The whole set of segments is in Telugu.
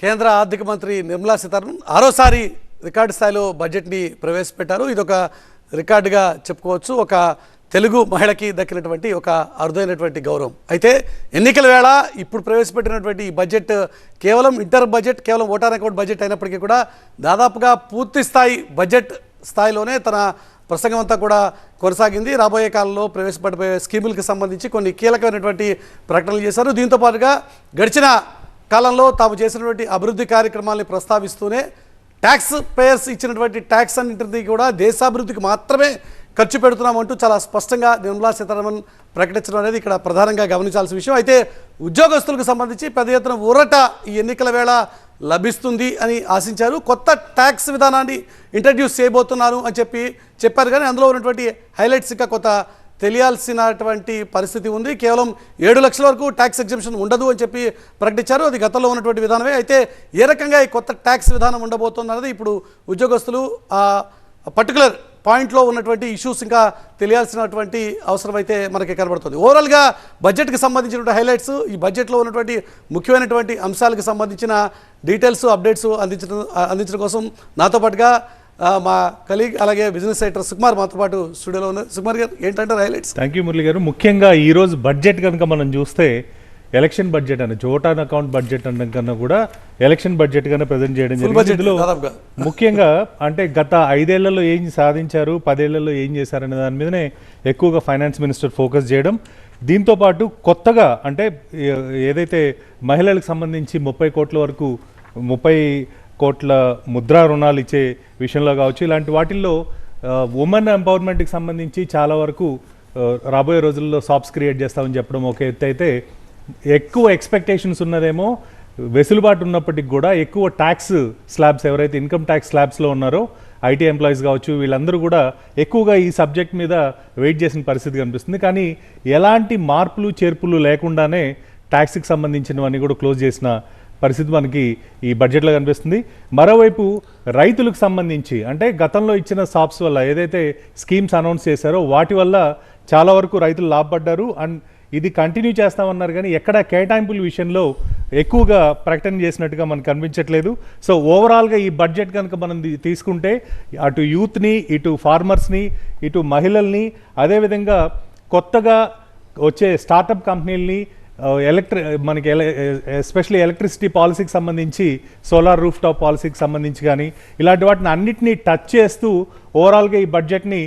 కేంద్ర ఆర్థిక మంత్రి నిర్మలా సీతారామన్ ఆరోసారి రికార్డు స్థాయిలో బడ్జెట్ని ప్రవేశపెట్టారు. ఇది ఒక రికార్డుగా చెప్పుకోవచ్చు. ఒక తెలుగు మహిళకి దక్కినటువంటి ఒక అరుదైనటువంటి గౌరవం. అయితే ఎన్నికల వేళ ఇప్పుడు ప్రవేశపెట్టినటువంటి ఈ బడ్జెట్ కేవలం ఇంటర్ బడ్జెట్, కేవలం ఓటార్ అకౌంట్ బడ్జెట్ అయినప్పటికీ కూడా దాదాపుగా పూర్తి స్థాయి బడ్జెట్ స్థాయిలోనే తన ప్రసంగం అంతా కూడా కొనసాగింది. రాబోయే కాలంలో ప్రవేశపెట్టబోయే స్కీములకు సంబంధించి కొన్ని కీలకమైనటువంటి ప్రకటనలు చేశారు. దీంతో పాటుగా గడిచిన కాలంలో తాము చేసినటువంటి అభివృద్ధి కార్యక్రమాలని ప్రస్తావిస్తూనే ట్యాక్స్ పేయర్స్ ఇచ్చినటువంటి ట్యాక్స్ అన్నింటినీ కూడా దేశాభివృద్ధికి మాత్రమే ఖర్చు పెడుతున్నామంటూ చాలా స్పష్టంగా నిర్మలా సీతారామన్ ప్రకటించడం అనేది ఇక్కడ ప్రధానంగా గమనించాల్సిన విషయం. అయితే ఉద్యోగస్తులకు సంబంధించి పెద్ద ఎత్తున ఊరట ఈ ఎన్నికల వేళ లభిస్తుంది అని ఆశించారు. కొత్త ట్యాక్స్ విధానాన్ని ఇంట్రడ్యూస్ చేయబోతున్నారు అని చెప్పారు. కానీ అందులో ఉన్నటువంటి హైలైట్స్ ఇంకా కొత్త తెలియాల్సినటువంటి పరిస్థితి ఉంది. కేవలం 7 లక్షల వరకు ట్యాక్స్ ఎగ్జంప్షన్ ఉండదు అని ప్రకటించారు. అది గతంలో ఉన్నటువంటి విధానమే. అయితే ఏ రకంగా ఈ కొత్త ట్యాక్స్ విధానం ఉండబోతుంది అన్నది ఇప్పుడు ఉద్యోగస్తులు పర్టికులర్ పాయింట్లో ఉన్నటువంటి ఇష్యూస్ ఇంకా తెలియాల్సినటువంటి అవసరం అయితే మనకి కనబడుతుంది. ఓవరాల్గా బడ్జెట్కి సంబంధించినటువంటి హైలైట్స్, ఈ బడ్జెట్లో ఉన్నటువంటి ముఖ్యమైనటువంటి అంశాలకు సంబంధించిన డీటెయిల్స్, అప్డేట్స్ అందించడం కోసం నాతో పాటుగా మా కలీగ్ అలాగే బిజినెస్ రైటర్ సుకుమార్ మాతో పాటు స్టూడియోలో ఉన్నారు. సుకుమార్ గారు, ఏంటంటారు హైలైట్స్? థ్యాంక్ యూ మురళి గారు. ముఖ్యంగా ఈరోజు బడ్జెట్ కనుక మనం చూస్తే ఎలక్షన్ బడ్జెట్ అని ఓటాన్ అకౌంట్ బడ్జెట్ అనడం కన్నా కూడా ఎలక్షన్ బడ్జెట్ కన్నా ప్రజెంట్ చేయడం జరిగింది. ఇందులో ముఖ్యంగా అంటే గత 5 ఏళ్లలో ఏం సాధించారు, 10 ఏళ్లలో ఏం చేశారనే దాని మీదనే ఎక్కువగా ఫైనాన్స్ మినిస్టర్ ఫోకస్ చేయడం. దీంతోపాటు కొత్తగా అంటే ఏదైతే మహిళలకు సంబంధించి 30 కోట్ల వరకు 30 కోట్ల ముద్రా రుణాలు ఇచ్చే విషయంలో కావచ్చు, ఇలాంటి వాటిల్లో ఉమెన్ ఎంపవర్మెంట్కి సంబంధించి చాలా వరకు రాబోయే రోజుల్లో షాప్స్ క్రియేట్ చేస్తామని చెప్పడం ఒక ఎత్తు అయితే, ఎక్కువ ఎక్స్పెక్టేషన్స్ ఉన్నదేమో వెసులుబాటు ఉన్నప్పటికి కూడా ఎక్కువ ట్యాక్స్ స్లాబ్స్ ఎవరైతే ఇన్కమ్ ట్యాక్స్ స్లాబ్స్లో ఉన్నారో ఐటీ ఎంప్లాయీస్ కావచ్చు, వీళ్ళందరూ కూడా ఎక్కువగా ఈ సబ్జెక్ట్ మీద వెయిట్ చేసిన పరిస్థితి కనిపిస్తుంది. కానీ ఎలాంటి మార్పులు చేర్పులు లేకుండానే ట్యాక్స్కి సంబంధించినవన్నీ కూడా క్లోజ్ చేసిన పరిస్థితి మనకి ఈ బడ్జెట్లో కనిపిస్తుంది. మరోవైపు రైతులకు సంబంధించి అంటే గతంలో ఇచ్చిన షాప్స్ వల్ల ఏదైతే స్కీమ్స్ అనౌన్స్ చేశారో వాటి వల్ల చాలా వరకు రైతులు లాభపడ్డారు. అండ్ ఇది కంటిన్యూ చేస్తామన్నారు కానీ ఎక్కడ కేటాయింపుల విషయంలో ఎక్కువగా ప్రకటన చేసినట్టుగా మనకు కనిపించట్లేదు. సో ఓవరాల్గా ఈ బడ్జెట్ కనుక మనం తీసుకుంటే అటు యూత్ని, ఇటు ఫార్మర్స్ని, ఇటు మహిళల్ని, అదేవిధంగా కొత్తగా వచ్చే స్టార్టప్ కంపెనీలని, మనకి ఎస్పెషల్లీ ఎలక్ట్రిసిటీ పాలసీకి సంబంధించి, సోలార్ రూఫ్ టాప్ పాలసీకి సంబంధించి కానీ ఇలాంటి వాటిని అన్నిటినీ టచ్ చేస్తూ ఓవరాల్గా ఈ బడ్జెట్ని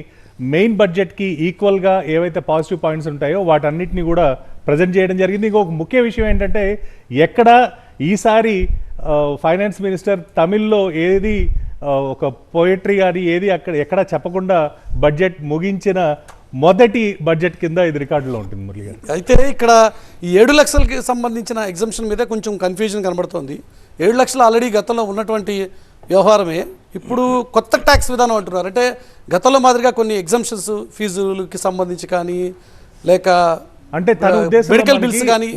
మెయిన్ బడ్జెట్కి ఈక్వల్గా ఏవైతే పాజిటివ్ పాయింట్స్ ఉంటాయో వాటన్నిటిని కూడా ప్రజెంట్ చేయడం జరిగింది. ఇంకొక ముఖ్య విషయం ఏంటంటే ఎక్కడ ఈసారి ఫైనాన్స్ మినిస్టర్ తమిళ్లో ఏది ఒక పోయట్రీ కానీ ఏది ఎక్కడ చెప్పకుండా బడ్జెట్ ముగించిన మొదటి బడ్జెట్ కింద ఇది రికార్డులో ఉంటుంది మురళి గారు. అయితే ఇక్కడ ఈ 7 లక్షలకి సంబంధించిన ఎగ్జంప్షన్ మీద కొంచెం కన్ఫ్యూజన్ కనబడుతోంది. 7 లక్షలు ఆల్రెడీ గతంలో ఉన్నటువంటి వ్యవహారమే. ఇప్పుడు కొత్త ట్యాక్స్ విధానం అంటున్నారు. అంటే గతంలో మాదిరిగా కొన్ని ఎగ్జంప్షన్స్ ఫీజులకి సంబంధించి కానీ లేక అంటే తన ఉద్దేశం మెడికల్ బిల్స్ కానీ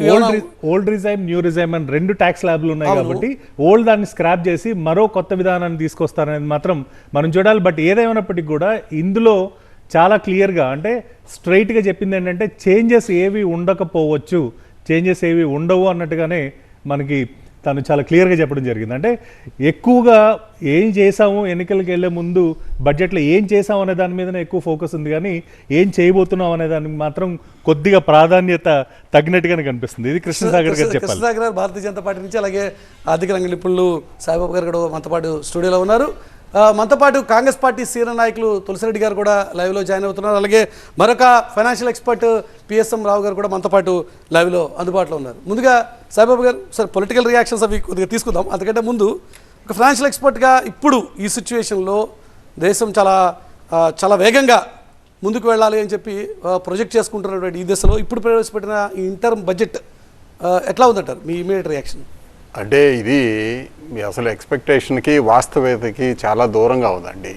ఓల్డ్ రిజైమ్, న్యూ రిజైమ్ అని 2 ట్యాక్స్ ల్యాబ్లు ఉన్నాయి కాబట్టి ఓల్డ్ దాన్ని స్క్రాప్ చేసి మరో కొత్త విధానాన్ని తీసుకొస్తారనేది మాత్రం మనం చూడాలి. బట్ ఏదేమైనప్పటికీ కూడా ఇందులో చాలా క్లియర్గా అంటే స్ట్రైట్గా చెప్పింది ఏంటంటే చేంజెస్ ఏవి ఉండకపోవచ్చు, చేంజెస్ ఏవి ఉండవు అన్నట్టుగానే మనకి తను చాలా క్లియర్గా చెప్పడం జరిగింది. అంటే ఎక్కువగా ఏం చేసాము, ఎన్నికలకు వెళ్ళే ముందు బడ్జెట్లో ఏం చేసాము అనే దాని మీదనే ఎక్కువ ఫోకస్ ఉంది కానీ ఏం చేయబోతున్నాం అనే దానికి మాత్రం కొద్దిగా ప్రాధాన్యత తగ్గినట్టుగానే కనిపిస్తుంది. ఇది కృష్ణసాగర్ గారు చెప్పాలి. కృష్ణసాగర్ గారు భారతీయ జనతా పార్టీ నుంచి, అలాగే ఆర్థిక రంగ నిపుణులు సాయిబాబు గారు కూడా మనతో పాటు స్టూడియోలో ఉన్నారు. మనతో పాటు కాంగ్రెస్ పార్టీ సీనియర్ నాయకులు తులసిరెడ్డి గారు కూడా లైవ్లో జాయిన్ అవుతున్నారు. అలాగే మరొక ఫైనాన్షియల్ ఎక్స్పర్ట్ పిఎస్ఎం రావు గారు కూడా మనతో పాటు లైవ్లో అందుబాటులో ఉన్నారు. ముందుగా సాయిబాబు గారు, సార్ పొలిటికల్ రియాక్షన్స్ అవి కొద్దిగా తీసుకుందాం. అంతకంటే ముందు ఒక ఫైనాన్షియల్ ఎక్స్పర్ట్గా ఇప్పుడు ఈ సిచ్యువేషన్లో దేశం చాలా వేగంగా ముందుకు వెళ్ళాలి అని ప్రొజెక్ట్ చేసుకుంటున్నటువంటి ఈ దశలో ఇప్పుడు ప్రవేశపెట్టిన ఈ ఇంటర్మ్ బడ్జెట్ ఎట్లా ఉందంటారు మీ ఇమీడియట్ రియాక్షన్? అంటే ఇది అసలు ఎక్స్పెక్టేషన్కి వాస్తవికతకి చాలా దూరంగా ఉందండి.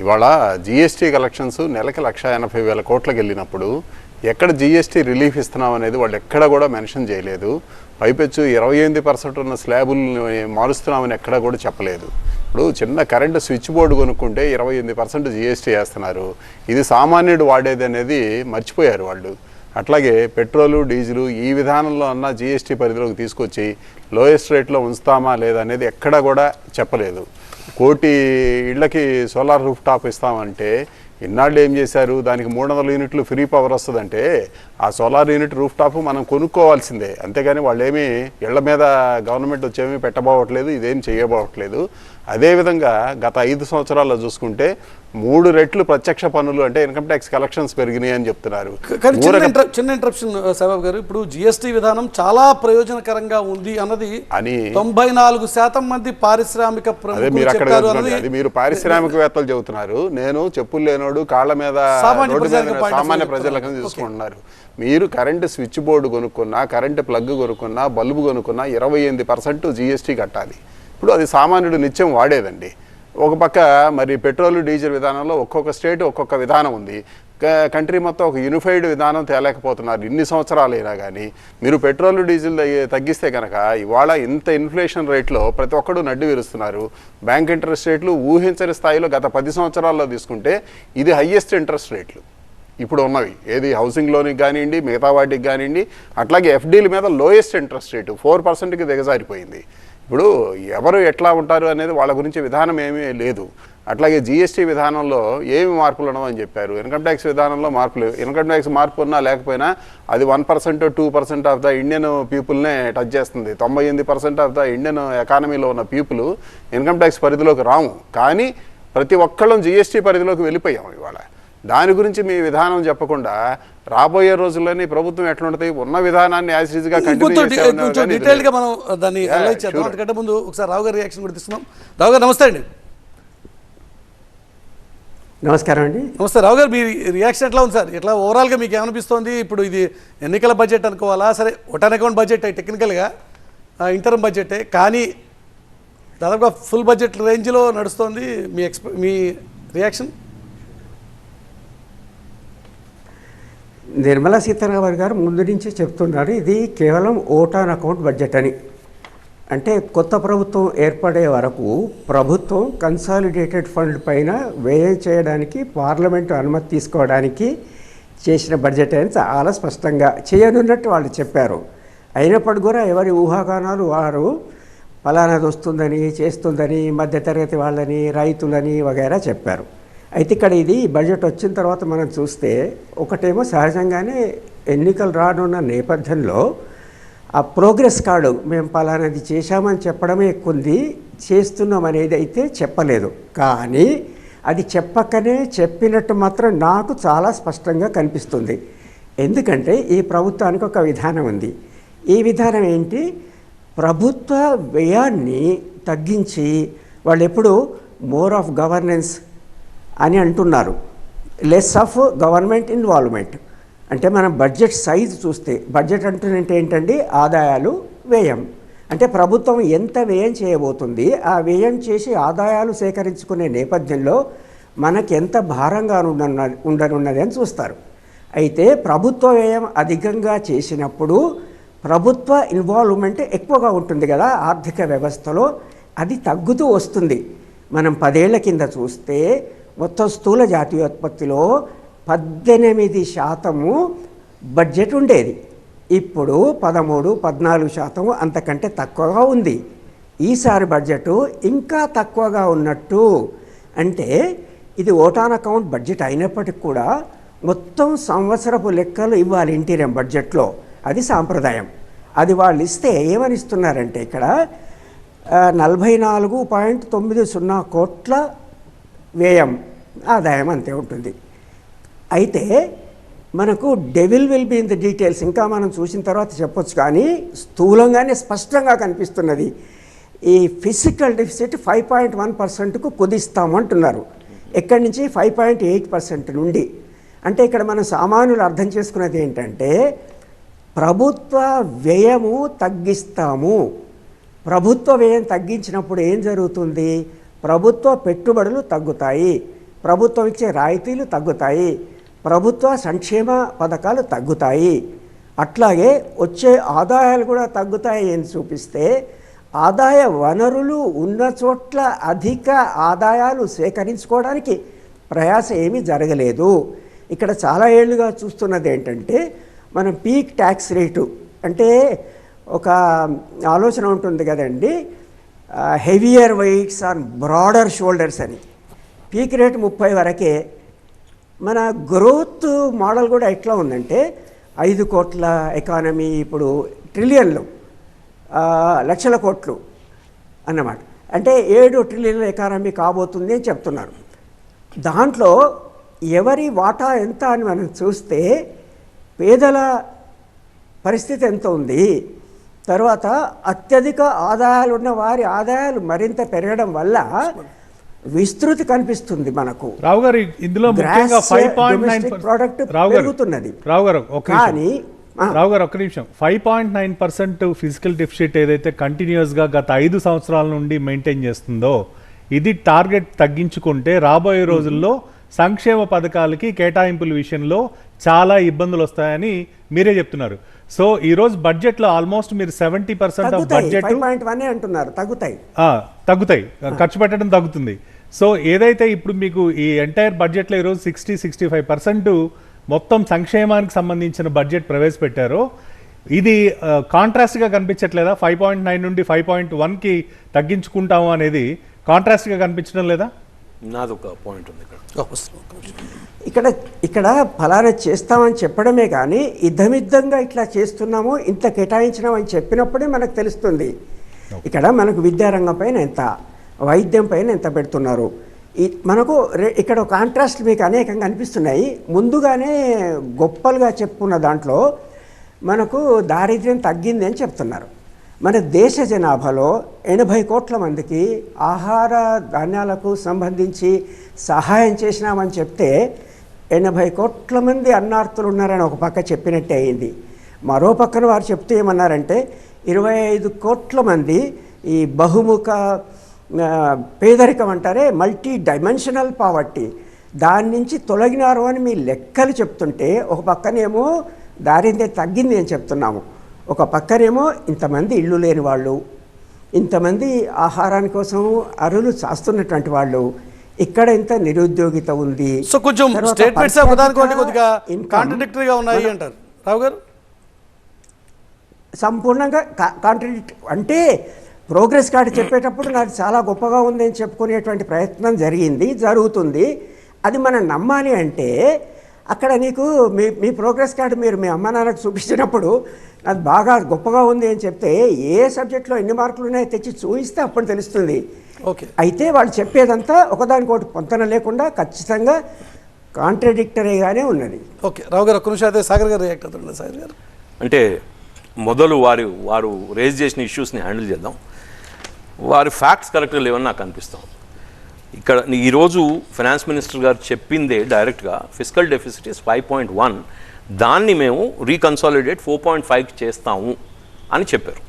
ఇవాళ జిఎస్టీ కలెక్షన్స్ నెలకి 1,80,000 కోట్లకు వెళ్ళినప్పుడు ఎక్కడ జిఎస్టీ రిలీఫ్ ఇస్తున్నాం అనేది వాళ్ళు ఎక్కడ కూడా మెన్షన్ చేయలేదు. పైపెచ్చు 28% ఉన్న స్లాబుల్ని మారుస్తున్నామని ఎక్కడ కూడా చెప్పలేదు. ఇప్పుడు చిన్న కరెంటు స్విచ్ బోర్డు కొనుక్కుంటే 28% జిఎస్టీ వేస్తున్నారు. ఇది సామాన్యుడు వాడేది అనేది మర్చిపోయారు వాళ్ళు. అట్లాగే పెట్రోలు డీజిలు ఈ విధానంలో అన్న జిఎస్టీ పరిధిలోకి తీసుకొచ్చి లోయెస్ట్ రేట్లో ఉంచుతామా లేదా అనేది ఎక్కడా కూడా చెప్పలేదు. 1 కోటి ఇళ్ళకి సోలార్ రూఫ్ టాప్ ఇస్తామంటే ఇన్నాళ్ళు ఏం చేశారు, దానికి 300 యూనిట్లు ఫ్రీ పవర్ వస్తుందంటే ఆ సోలార్ యూనిట్ రూఫ్ టాప్ మనం కొనుక్కోవాల్సిందే, అంతేగాని వాళ్ళు ఏమీ ఇళ్ల మీద గవర్నమెంట్ వచ్చేమీ పెట్టబోవట్లేదు, ఇదేం చేయబోవట్లేదు. అదేవిధంగా గత 5 సంవత్సరాల్లో చూసుకుంటే 3 రెట్లు ప్రత్యక్ష పన్నులు అంటే ఇన్కమ్ ట్యాక్స్ కలెక్షన్స్ పెరిగినాయి అని చెప్తున్నారు. కానీ చిన్న ఇంటరప్షన్ సబాబ్ గారు, ఇప్పుడు జిఎస్టీ విధానం చాలా ప్రయోజనకరంగా ఉంది అన్నది అని 94% మంది పారిశ్రామిక అది మీరు పారిశ్రామికవేత్తలు చెబుతున్నారు. నేను చెప్పులు లేనోడు కాళ్ళ మీద సామాన్య ప్రజలకు తీసుకుంటున్నారు. మీరు కరెంటు స్విచ్ బోర్డు కొనుక్కున్నా, కరెంటు ప్లగ్ కొనుక్కున్నా, బల్బు కొనుక్కున్నా 28% జిఎస్టీ కట్టాలి. ఇప్పుడు అది సామాన్యుడు నిత్యం వాడేదండి. ఒక పక్క మరి పెట్రోల్ డీజిల్ విధానంలో ఒక్కొక్క స్టేట్ ఒక్కొక్క విధానం ఉంది. కంట్రీ మొత్తం ఒక యూనిఫైడ్ విధానం తేలేకపోతున్నారు ఇన్ని సంవత్సరాలైనా. కానీ మీరు పెట్రోల్ డీజిల్ తగ్గిస్తే కనుక ఇవాళ ఇంత ఇన్ఫ్లేషన్ రేట్లో ప్రతి ఒక్కడు నడ్డి విరుస్తున్నారు. బ్యాంక్ ఇంట్రెస్ట్ రేట్లు ఊహించని స్థాయిలో గత 10 సంవత్సరాల్లో తీసుకుంటే ఇది హయ్యెస్ట్ ఇంట్రెస్ట్ రేట్లు ఇప్పుడు ఉన్నవి. ఏది హౌసింగ్ లోన్కి కానివ్వండి, మిగతా వాటికి కానివ్వండి. అట్లాగే ఎఫ్డీల మీద లోయెస్ట్ ఇంట్రెస్ట్ రేటు 4%కి దిగజారిపోయింది. ఇప్పుడు ఎవరు ఎట్లా ఉంటారు అనేది వాళ్ళ గురించి విధానం ఏమీ లేదు. అట్లాగే జిఎస్టీ విధానంలో ఏమి మార్పులు ఉండవని చెప్పారు. ఇన్కమ్ ట్యాక్స్ విధానంలో మార్పులు, ఇన్కమ్ ట్యాక్స్ మార్పు ఉన్నా లేకపోయినా అది 1% 2% ఆఫ్ ద ఇండియన్ పీపుల్నే టచ్ చేస్తుంది. 98% ఆఫ్ ద ఇండియన్ ఎకానమీలో ఉన్న పీపుల్ ఇన్కమ్ ట్యాక్స్ పరిధిలోకి రాము. కానీ ప్రతి ఒక్కళ్ళం జిఎస్టీ పరిధిలోకి వెళ్ళిపోయాం ఇవాళ. దాని గురించి మీ విధానం చెప్పకుండా రాబోయే రోజుల్లోని ప్రభుత్వం ఎట్లుంటుంది, ఉన్న విధానాన్ని యాజ్ ఈజ్ గా డీటెయిల్ గా మనం దాన్ని అనలైజ్ చేద్దాం. అంతకంటే ముందు ఒకసారి రావు గారి రియాక్షన్ కూడా తీసుకున్నాం. రావు గారు నమస్తే అండి. నమస్కారం అండి. నమస్తే రావు గారు, మీ రియాక్షన్ ఎట్లా ఉంది సార్? ఎట్లా ఓవరాల్గా మీకు ఏమనిపిస్తోంది? ఇప్పుడు ఇది ఎన్నికల బడ్జెట్ అనుకోవాలా, సరే ఒటాన్ అకౌంట్ బడ్జెట్ టెక్నికల్గా ఇంటర్మ్ బడ్జెటే, కానీ దాదాపుగా ఫుల్ బడ్జెట్ రేంజ్లో నడుస్తోంది. మీ రియాక్షన్? నిర్మలా సీతారామన్ గారు ముందు నుంచి చెప్తున్నారు ఇది కేవలం ఓటాన్ అకౌంట్ బడ్జెట్ అని. అంటే కొత్త ప్రభుత్వం ఏర్పడే వరకు ప్రభుత్వం కన్సాలిడేటెడ్ ఫండ్ పైన వ్యయం చేయడానికి పార్లమెంటు అనుమతి తీసుకోవడానికి చేసిన బడ్జెట్ అని చాలా స్పష్టంగా చేయనున్నట్టు వాళ్ళు చెప్పారు. అయినప్పటికీ కూడా ఎవరి ఊహాగానాలు వారు ఫలానాది వస్తుందని, చేస్తుందని, మధ్యతరగతి వాళ్ళని, రైతులని వగైరా చెప్పారు. అయితే ఇక్కడ ఇది బడ్జెట్ వచ్చిన తర్వాత మనం చూస్తే ఒకటేమో సహజంగానే ఎన్నికలు రానున్న నేపథ్యంలో ఆ ప్రోగ్రెస్ కార్డు మేము పలానాది చేశామని చెప్పడమే ఎక్కువ ఉంది, చేస్తున్నాం అనేది అయితే చెప్పలేదు. కానీ అది చెప్పకనే చెప్పినట్టు మాత్రం నాకు చాలా స్పష్టంగా కనిపిస్తుంది. ఎందుకంటే ఈ ప్రభుత్వానికి ఒక విధానం ఉంది. ఈ విధానం ఏంటి? ప్రభుత్వ వ్యయాన్ని తగ్గించి వాళ్ళు ఎప్పుడు మోర్ ఆఫ్ గవర్నెన్స్ అని అంటున్నారు, లెస్ ఆఫ్ గవర్నమెంట్ ఇన్వాల్వ్మెంట్. అంటే మనం బడ్జెట్ సైజు చూస్తే బడ్జెట్ అంటున్నట్టు ఏంటండి, ఆదాయాలు వ్యయం. అంటే ప్రభుత్వం ఎంత వ్యయం చేయబోతుంది, ఆ వ్యయం చేసి ఆదాయాలు సేకరించుకునే నేపథ్యంలో మనకి ఎంత భారంగా ఉండనున్నది అని చూస్తారు. అయితే ప్రభుత్వ వ్యయం అధికంగా చేసినప్పుడు ప్రభుత్వ ఇన్వాల్వ్మెంట్ ఎక్కువగా ఉంటుంది కదా ఆర్థిక వ్యవస్థలో, అది తగ్గుతూ వస్తుంది. మనం 10 ఏళ్ల కింద చూస్తే మొత్తం స్థూల జాతీయోత్పత్తిలో 18% బడ్జెట్ ఉండేది. ఇప్పుడు 13-14% అంతకంటే తక్కువగా ఉంది. ఈసారి బడ్జెట్ ఇంకా తక్కువగా ఉన్నట్టు. అంటే ఇది ఓటాన్ అకౌంట్ బడ్జెట్ అయినప్పటికీ కూడా మొత్తం సంవత్సరపు లెక్కలు ఇవ్వాలి ఇంటీరియం బడ్జెట్లో, అది సాంప్రదాయం. అది వాళ్ళు ఇస్తే ఏమని ఇస్తున్నారంటే ఇక్కడ 44.90 కోట్ల వ్యయం, ఆదాయం అంతే ఉంటుంది. అయితే మనకు devil will be in the details, ఇంకా మనం చూసిన తర్వాత చెప్పొచ్చు. కానీ స్థూలంగానే స్పష్టంగా కనిపిస్తున్నది ఈ ఫిజికల్ డెఫిసిట్ 5.1%కు కుదిస్తాము అంటున్నారు. ఎక్కడి నుంచి? 5.8% నుండి. అంటే ఇక్కడ మనం సామాన్యులు అర్థం చేసుకున్నది ఏంటంటే ప్రభుత్వ వ్యయము తగ్గిస్తాము. ప్రభుత్వ వ్యయం తగ్గించినప్పుడు ఏం జరుగుతుంది? ప్రభుత్వ పెట్టుబడులు తగ్గుతాయి, ప్రభుత్వం ఇచ్చే రాయితీలు తగ్గుతాయి, ప్రభుత్వ సంక్షేమ పథకాలు తగ్గుతాయి, అట్లాగే వచ్చే ఆదాయాలు కూడా తగ్గుతాయి అని చూపిస్తే ఆదాయ వనరులు ఉన్న చోట్ల అధిక ఆదాయాలు సేకరించుకోవడానికి ప్రయాస ఏమీ జరగలేదు. ఇక్కడ చాలా ఏళ్ళుగా చూస్తున్నది ఏంటంటే మనం పీక్ ట్యాక్స్ రేటు అంటే ఒక ఆలోచన ఉంటుంది కదండి, heavier weights on broader shoulders అని. పీక్ రేట్ 30 వరకే. మన గ్రోత్ మోడల్ కూడా ఎట్లా ఉందంటే 5 కోట్ల ఎకానమీ ఇప్పుడు ట్రిలియన్లు, లక్షల కోట్లు అన్నమాట. అంటే 7 ట్రిలియన్ల ఎకానమీ కాబోతుంది అని చెప్తున్నారు. దాంట్లో ఎవరి వాటా ఎంత అని మనం చూస్తే పేదల పరిస్థితి ఎంత ఉంది, తర్వాత అత్యధిక ఆదాయాలు ఉన్న వారి ఆదాయాలు మరింత పెరగడం వల్ల విస్తృతి కనిపిస్తుంది మనకు. రావు గారు ఇందులో ముఖ్యంగా 5.9 ప్రోడక్ట్ పెరుగుతున్నది. రావు గారు కానీ ఒక్క నిమిషం, 5.9% ఫిజికల్ డెఫిసిట్ ఏదైతే కంటిన్యూస్గా గత 5 సంవత్సరాల నుండి మెయింటైన్ చేస్తుందో, ఇది టార్గెట్ తగ్గించుకుంటే రాబోయే రోజుల్లో సంక్షేమ పథకాలకి కేటాయింపుల విషయంలో చాలా ఇబ్బందులు వస్తాయని మీరే చెప్తున్నారు. సో ఈ రోజు బడ్జెట్ లో ఆల్మోస్ట్ మీరు 70% ఆఫ్ బడ్జెట్ 5.1 అంటున్నారు, తగ్గుతాయి, ఖర్చు పెట్టడం తగ్గుతుంది. సో ఏదైతే ఇప్పుడు మీకు ఈ ఎంటైర్ బడ్జెట్ లో ఈరోజు 60-65% మొత్తం సంక్షేమానికి సంబంధించిన బడ్జెట్ ప్రవేశపెట్టారో, ఇది కాంట్రాస్ట్ గా కనిపించట్లేదా? 5.9 నుండి 5.1కి తగ్గించుకుంటాము అనేది కాంట్రాస్ట్ గా కనిపించడం లేదా? నాదొక పాయింట్ ఉంది ఇక్కడ ఫలానా చేస్తామని చెప్పడమే కానీ ఇద్దమిద్దంగా ఇట్లా చేస్తున్నాము, ఇంత కేటాయించినామని చెప్పినప్పుడే మనకు తెలుస్తుంది. ఇక్కడ మనకు విద్యారంగం పైన ఎంత, వైద్యం పైన ఎంత పెడుతున్నారు. మనకు ఇక్కడ కాంట్రాస్ట్ మీకు అనేకంగా అనిపిస్తున్నాయి. ముందుగానే గొప్పలుగా చెప్పుకున్న దాంట్లో మనకు దారిద్ర్యం తగ్గింది అని చెప్తున్నారు. మన దేశ జనాభాలో 80 కోట్ల మందికి ఆహార ధాన్యాలకు సంబంధించి సహాయం చేసినామని చెప్తే 80 కోట్ల మంది అన్నార్థులు ఉన్నారని ఒక పక్క చెప్పినట్టే అయింది. మరో పక్కన వారు చెప్తే ఏమన్నారంటే 25 కోట్ల మంది ఈ బహుముఖ పేదరికం అంటారే, మల్టీ డైమెన్షనల్ పావర్టీ, దాని నుంచి తొలగినారు అని మీ లెక్కలు చెప్తుంటే ఒక పక్కనేమో దారిద్ర్యం తగ్గింది అని చెప్తున్నాము, ఒక పక్కనేమో ఇంతమంది ఇళ్ళు లేని వాళ్ళు, ఇంతమంది ఆహారాని కోసం అరులు చాస్తున్నటువంటి వాళ్ళు, ఇక్కడ ఇంత నిరుద్యోగిత ఉంది. సో కొంచెం స్టేట్మెంట్స్ కొద్దిగా కాంట్రడిక్టరీగా ఉన్నాయి అంటారు రావు గారు. సంపూర్ణంగా కాంట్రడిక్ట్ అంటే ప్రోగ్రెస్ కార్డు చెప్పేటప్పుడు నాకు చాలా గొప్పగా ఉంది అని చెప్పుకునేటువంటి ప్రయత్నం జరుగుతుంది. అది మనం నమ్మాలి అంటే అక్కడ నీకు మీ ప్రోగ్రెస్ కార్డు మీరు మీ అమ్మ నాన్నకు చూపించినప్పుడు అది బాగా గొప్పగా ఉంది అని చెప్తే ఏ సబ్జెక్ట్లో ఎన్ని మార్కులు ఉన్నాయో తెచ్చి చూపిస్తే అప్పుడు తెలుస్తుంది. ఓకే, అయితే వాళ్ళు చెప్పేదంతా ఒకదానికోటి పొంతన లేకుండా ఖచ్చితంగా కాంట్రడిక్టరీగానే ఉన్నది. ఓకే రావు గారు, ఒక్క నిమిషం అయితే సాగర్ గారు రియాక్ట్ అవుతుంది. సాగర్ గారు అంటే మొదలు వారు రేజ్ చేసిన ఇష్యూస్ని హ్యాండిల్ చేద్దాం. వారి ఫ్యాక్ట్స్ కరెక్ట్గా లేవని నాకు అనిపిస్తాం. ఇక్కడ ఈరోజు ఫైనాన్స్ మినిస్టర్ గారు చెప్పిందే డైరెక్ట్గా ఫిజికల్ డెఫిసిట్ ఇస్ 5.1, దాన్ని మేము రీకన్సాలిడేట్ 4.5కి చేస్తాము అని చెప్పారు.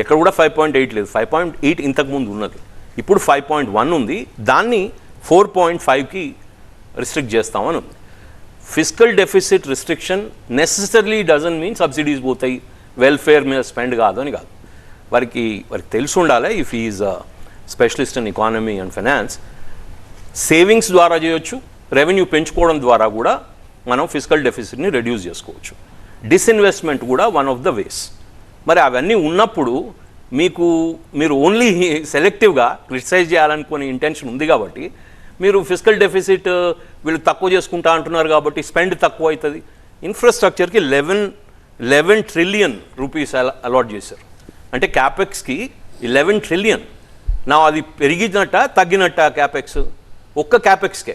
ఎక్కడ కూడా 5.8 లేదు, 5.8 ఇంతకుముందు ఉన్నది, ఇప్పుడు 5.1 ఉంది, దాన్ని 4.5కి రిస్ట్రిక్ట్ చేస్తామని ఉంది. Physical deficit restriction necessary doesn't mean subsidies పోతాయి, వెల్ఫేర్ మీద స్పెండ్ కాదు అని కాదు. వారికి తెలిసి ఉండాలి, if is specialist in economy and finance, savings ద్వారా చేయొచ్చు, రెవెన్యూ పెంచుకోవడం ద్వారా కూడా మనం ఫిజికల్ డెఫిసిట్ని రెడ్యూస్ చేసుకోవచ్చు. డిస్ఇన్వెస్ట్మెంట్ కూడా వన్ ఆఫ్ ద వేస్. మరి అవన్నీ ఉన్నప్పుడు మీరు ఓన్లీ సెలెక్టివ్గా క్రిటిసైజ్ చేయాలనుకునే ఇంటెన్షన్ ఉంది కాబట్టి మీరు ఫిజికల్ డెఫిసిట్ వీళ్ళు తక్కువ చేసుకుంటా అంటున్నారు కాబట్టి స్పెండ్ తక్కువ అవుతుంది. ఇన్ఫ్రాస్ట్రక్చర్కి 11 ట్రిలియన్ రూపీస్ అలాట్ చేశారు. అంటే క్యాపెక్స్కి 11 ట్రిలియన్. నా అది పెరిగినట్ట తగ్గినట్ట క్యాపెక్స్? ఒక్క క్యాపెక్స్కే.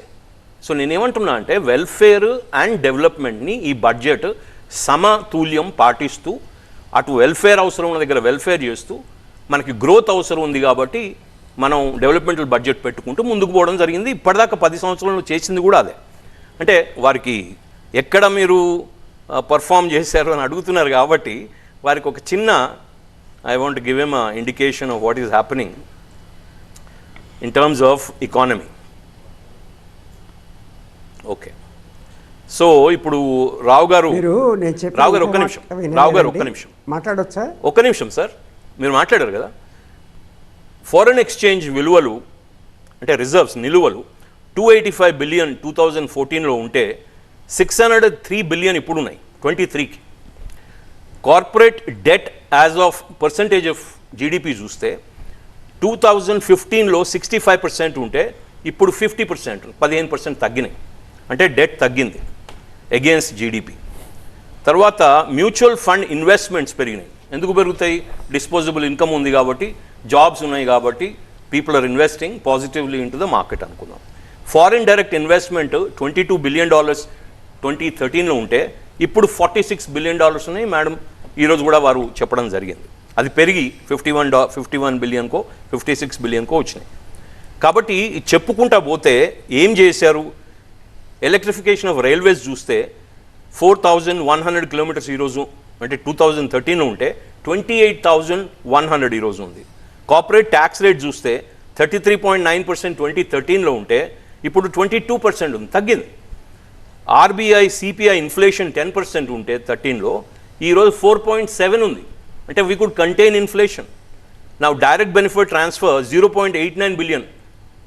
సో నేనేమంటున్నా అంటే వెల్ఫేర్ అండ్ డెవలప్మెంట్ని ఈ బడ్జెట్ సమతుల్యం పాటిస్తూ, అటు వెల్ఫేర్ అవసరం ఉన్న దగ్గర వెల్ఫేర్ చేస్తూ, మనకి గ్రోత్ అవసరం ఉంది కాబట్టి మనం డెవలప్మెంటల్ బడ్జెట్ పెట్టుకుంటూ ముందుకు పోవడం జరిగింది. ఇప్పటిదాకా 10 సంవత్సరాలు చేసింది కూడా అదే. అంటే వారికి ఎక్కడ మీరు పర్ఫామ్ చేశారు అని అడుగుతున్నారు కాబట్టి వారికి ఒక చిన్న I want give M indication of what is happening in terms of economy. Okay, so ఇప్పుడు రావు గారు ఒక్క నిమిషం మాట్లాడొచ్చా? ఒక్క నిమిషం సార్, మీరు మాట్లాడారు కదా, ఫారెన్ ఎక్స్చేంజ్ విలువలు అంటే రిజర్వ్స్ నిలువలు 285 బిలియన్ 2014లో ఉంటే 603 బిలియన్ ఇప్పుడు ఉన్నాయి 23కి. Corporate debt as of percentage of GDP చూస్తే 2015లో 65% ఉంటే ఇప్పుడు 50%, 15% తగ్గినాయి. అంటే డెట్ తగ్గింది అగేన్స్ట్ జీడిపి. తర్వాత మ్యూచువల్ ఫండ్ ఇన్వెస్ట్మెంట్స్ పెరిగినాయి. ఎందుకు పెరుగుతాయి? డిస్పోజబుల్ ఇన్కమ్ ఉంది కాబట్టి, జాబ్స్ ఉన్నాయి కాబట్టి, people are investing positively into the market అనుకుందాం. ఫారిన్ డైరెక్ట్ ఇన్వెస్ట్మెంట్ $22 బిలియన్ 2013లో ఉంటే ఇప్పుడు $46 బిలియన్ ఉన్నాయి. మేడం ఈరోజు కూడా వారు చెప్పడం జరిగింది. అది పెరిగి 51 బిలియన్కో 56 బిలియన్కో వచ్చినాయి. కాబట్టి చెప్పుకుంటా పోతే ఏం చేశారు? ఎలక్ట్రిఫికేషన్ ఆఫ్ రైల్వేస్ చూస్తే 4100 కిలోమీటర్స్ ఈరోజు, అంటే 2013లో ఉంటే 28,100 ఈరోజు ఉంది. కార్పొరేట్ ట్యాక్స్ రేట్ చూస్తే 33.9% 2013లో ఉంటే ఇప్పుడు 22% ఉంది, తగ్గింది. ఆర్బీఐ సిపిఐ ఇన్ఫ్లేషన్ 10% ఉంటే 13లో ఈరోజు 4.7 ఉంది. అంటే వీ కుడ్ కంటైన్ ఇన్ఫ్లేషన్. నా డైరెక్ట్ బెనిఫిట్ ట్రాన్స్ఫర్ 0.89 బిలియన్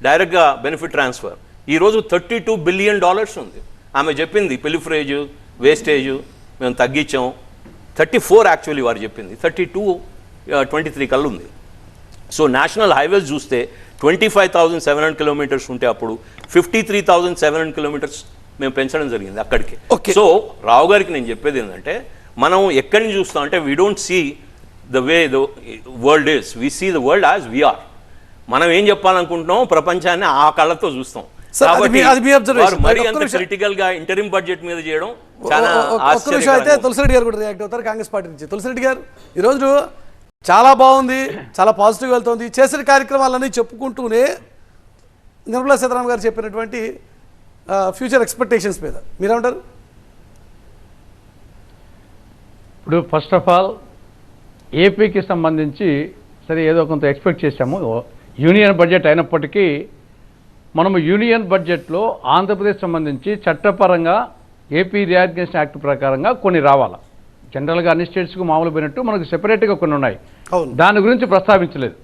డైరెక్ట్గా బెనిఫిట్ ట్రాన్స్ఫర్ ఈరోజు $32 బిలియన్ ఉంది. ఆమె చెప్పింది పిలిఫరేజ్ వేస్టేజ్ మేము తగ్గించాం. 34 యాక్చువల్లీ వారు చెప్పింది, 23 కల్లా ఉంది. సో నేషనల్ హైవేస్ చూస్తే 25,700 కిలోమీటర్స్ ఉంటే అప్పుడు 53,700 కిలోమీటర్స్ మేము పెంచడం జరిగింది అక్కడికి. సో రావు గారికి నేను చెప్పేది ఏంటంటే, మనం ఎక్కడిని చూస్తాం అంటే we don't see the way the world is, we see the world as we are. మనం ఏం చెప్పాలనుకుంటున్నాం ప్రపంచాన్ని ఆ కళ్ళతో చూస్తాం. మరి అంత క్రిటికల్ గా ఇంటరిమ్ బడ్జెట్ మీద చేయడం చాలా అయితే తులసిరెడ్డి గారు కూడా రియాక్ట్ అవుతారు కాంగ్రెస్ పార్టీ నుంచి. తులసిరెడ్డి గారు, ఈరోజు చాలా బాగుంది, చాలా పాజిటివ్ వెళ్తుంది, చేసిన కార్యక్రమాలన్నీ చెప్పుకుంటూనే నిర్మలా సీతారామన్ గారు చెప్పినటువంటి ఫ్యూచర్ ఎక్స్పెక్టేషన్స్ మీద మీరేమంటారు? ఇప్పుడు ఫస్ట్ ఆఫ్ ఆల్ ఏపీకి సంబంధించి సరే ఏదో కొంత ఎక్స్పెక్ట్ చేశాము. యూనియన్ బడ్జెట్ అయినప్పటికీ మనము యూనియన్ బడ్జెట్లో ఆంధ్రప్రదేశ్ సంబంధించి చట్టపరంగా ఏపీ రీఆర్గనైజేషన్ యాక్ట్ ప్రకారంగా కొన్ని రావాలి. జనరల్గా అన్ని స్టేట్స్కు మామూలు పోయినట్టు మనకు సెపరేట్గా కొన్ని ఉన్నాయి, దాని గురించి ప్రస్తావించలేదు.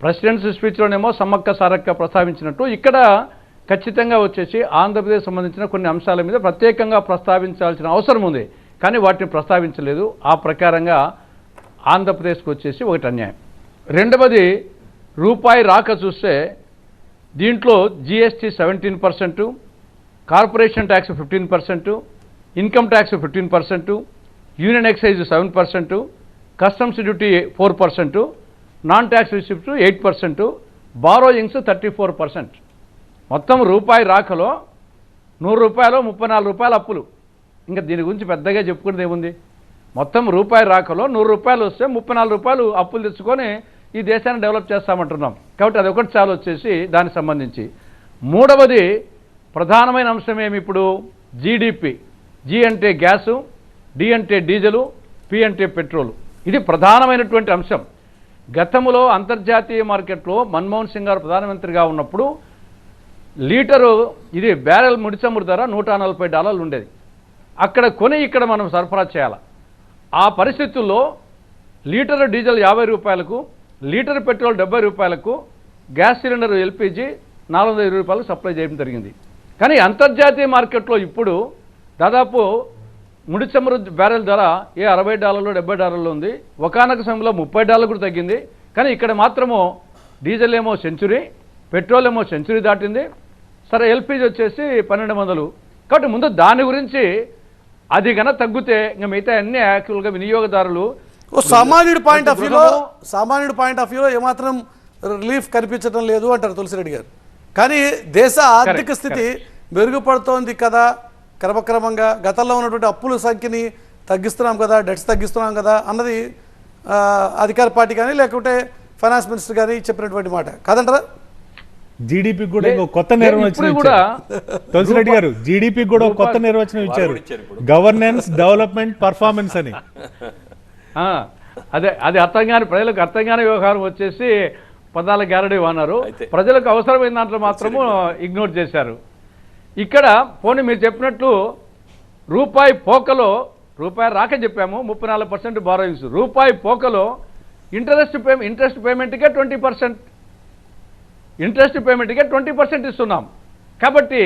ప్రెసిడెంట్స్ స్పీచ్లోనేమో సమ్మక్క సారక్క ప్రస్తావించినట్టు ఇక్కడ ఖచ్చితంగా వచ్చేసి ఆంధ్రప్రదేశ్ సంబంధించిన కొన్ని అంశాల మీద ప్రత్యేకంగా ప్రస్తావించాల్సిన అవసరం ఉంది, కానీ వాటిని ప్రస్తావించలేదు. ఆ ప్రకారంగా ఆంధ్రప్రదేశ్కి వచ్చేసి ఒకటి అన్యాయం. రెండవది రూపాయి రాక చూస్తే దీంట్లో GST 17%, corporation tax 15%, income tax 15%, union excise 7%, customs duty 4%, non tax receipts 8%, borrowings 34%. మొత్తం రూపాయి రాకలో 100 రూపాయలు 34 రూపాయల అప్పులు. ఇంకా దీని గురించి పెద్దగా చెప్పుకునేది ఏముంది? మొత్తం రూపాయి రాకలో 100 రూపాయలు వస్తే 34 రూపాయలు అప్పులు తెచ్చుకొని ఈ దేశాన్ని డెవలప్ చేస్తామంటున్నాం. కాబట్టి అది ఒకటి చాలు వచ్చేసి దానికి సంబంధించి. మూడవది ప్రధానమైన అంశం ఏమి? ఇప్పుడు జీడిపి. జీ అంటే గ్యాసు, డి అంటే డీజిలు, పి అంటే పెట్రోలు. ఇది ప్రధానమైనటువంటి అంశం. గతంలో అంతర్జాతీయ మార్కెట్లో మన్మోహన్ సింగ్ గారు ప్రధానమంత్రిగా ఉన్నప్పుడు లీటరు ఇది బ్యారెల్ ముడి చమురు ధర $140 ఉండేది. అక్కడ కొని ఇక్కడ మనం సరఫరా చేయాలి. ఆ పరిస్థితుల్లో లీటర్ డీజిల్ 50 రూపాయలకు, లీటర్ పెట్రోల్ 70 రూపాయలకు, గ్యాస్ సిలిండర్ ఎల్పిజి 420 రూపాయలకు సప్లై చేయడం జరిగింది. కానీ అంతర్జాతీయ మార్కెట్లో ఇప్పుడు దాదాపు ముడి చమురు బ్యారెల్ ధర $60 $70 ఉంది. ఒకానొక సమయంలో $30 కూడా తగ్గింది. కానీ ఇక్కడ మాత్రము డీజిల్ ఏమో సెంచురీ, పెట్రోల్ ఏమో సెంచురీ దాటింది. సరే ఎల్పిజి వచ్చేసి 1200. కాబట్టి ముందు దాని గురించి అది కన్నా తగ్గితే ఇంకా మిగతా అన్ని యాక్చువల్గా వినియోగదారులు సామాన్యుడి పాయింట్ ఆఫ్ వ్యూలో ఏమాత్రం రిలీఫ్ కనిపించడం లేదు అంటారు తులసిరెడ్డి గారు. కానీ దేశ ఆర్థిక స్థితి మెరుగుపడుతోంది కదా క్రమక్రమంగా. గతంలో ఉన్నటువంటి అప్పుల సంఖ్యని తగ్గిస్తున్నాం కదా, డెట్స్ తగ్గిస్తున్నాం కదా అన్నది అధికార పార్టీ కానీ లేకుంటే ఫైనాన్స్ మినిస్టర్ కానీ చెప్పినటువంటి మాట కాదంటారా? జీడిపి కూడా కొత్త నిర్వచనం ఇచ్చారు తులసిరెడ్డి గారు. జీడిపి కూడా కొత్త నిర్వచనం ఇచ్చారు, గవర్నెన్స్, డెవలప్మెంట్, పర్ఫార్మెన్స్ అని. అదే అది అర్థం కాని ప్రజలకు అర్థం కాని వ్యవహారం వచ్చేసి పదాల గ్యారంటీ అన్నారు. ప్రజలకు అవసరమైన దాంట్లో మాత్రము ఇగ్నోర్ చేశారు. ఇక్కడ పోనీ మీరు చెప్పినట్లు రూపాయి పోకలో రూపాయి రాక చెప్పాము 34% బారోయింగ్స్. రూపాయి పోకలో ఇంట్రెస్ట్ పేమెంట్కే 20%, ఇంట్రెస్ట్ పేమెంట్కే 20% ఇస్తున్నాం. కాబట్టి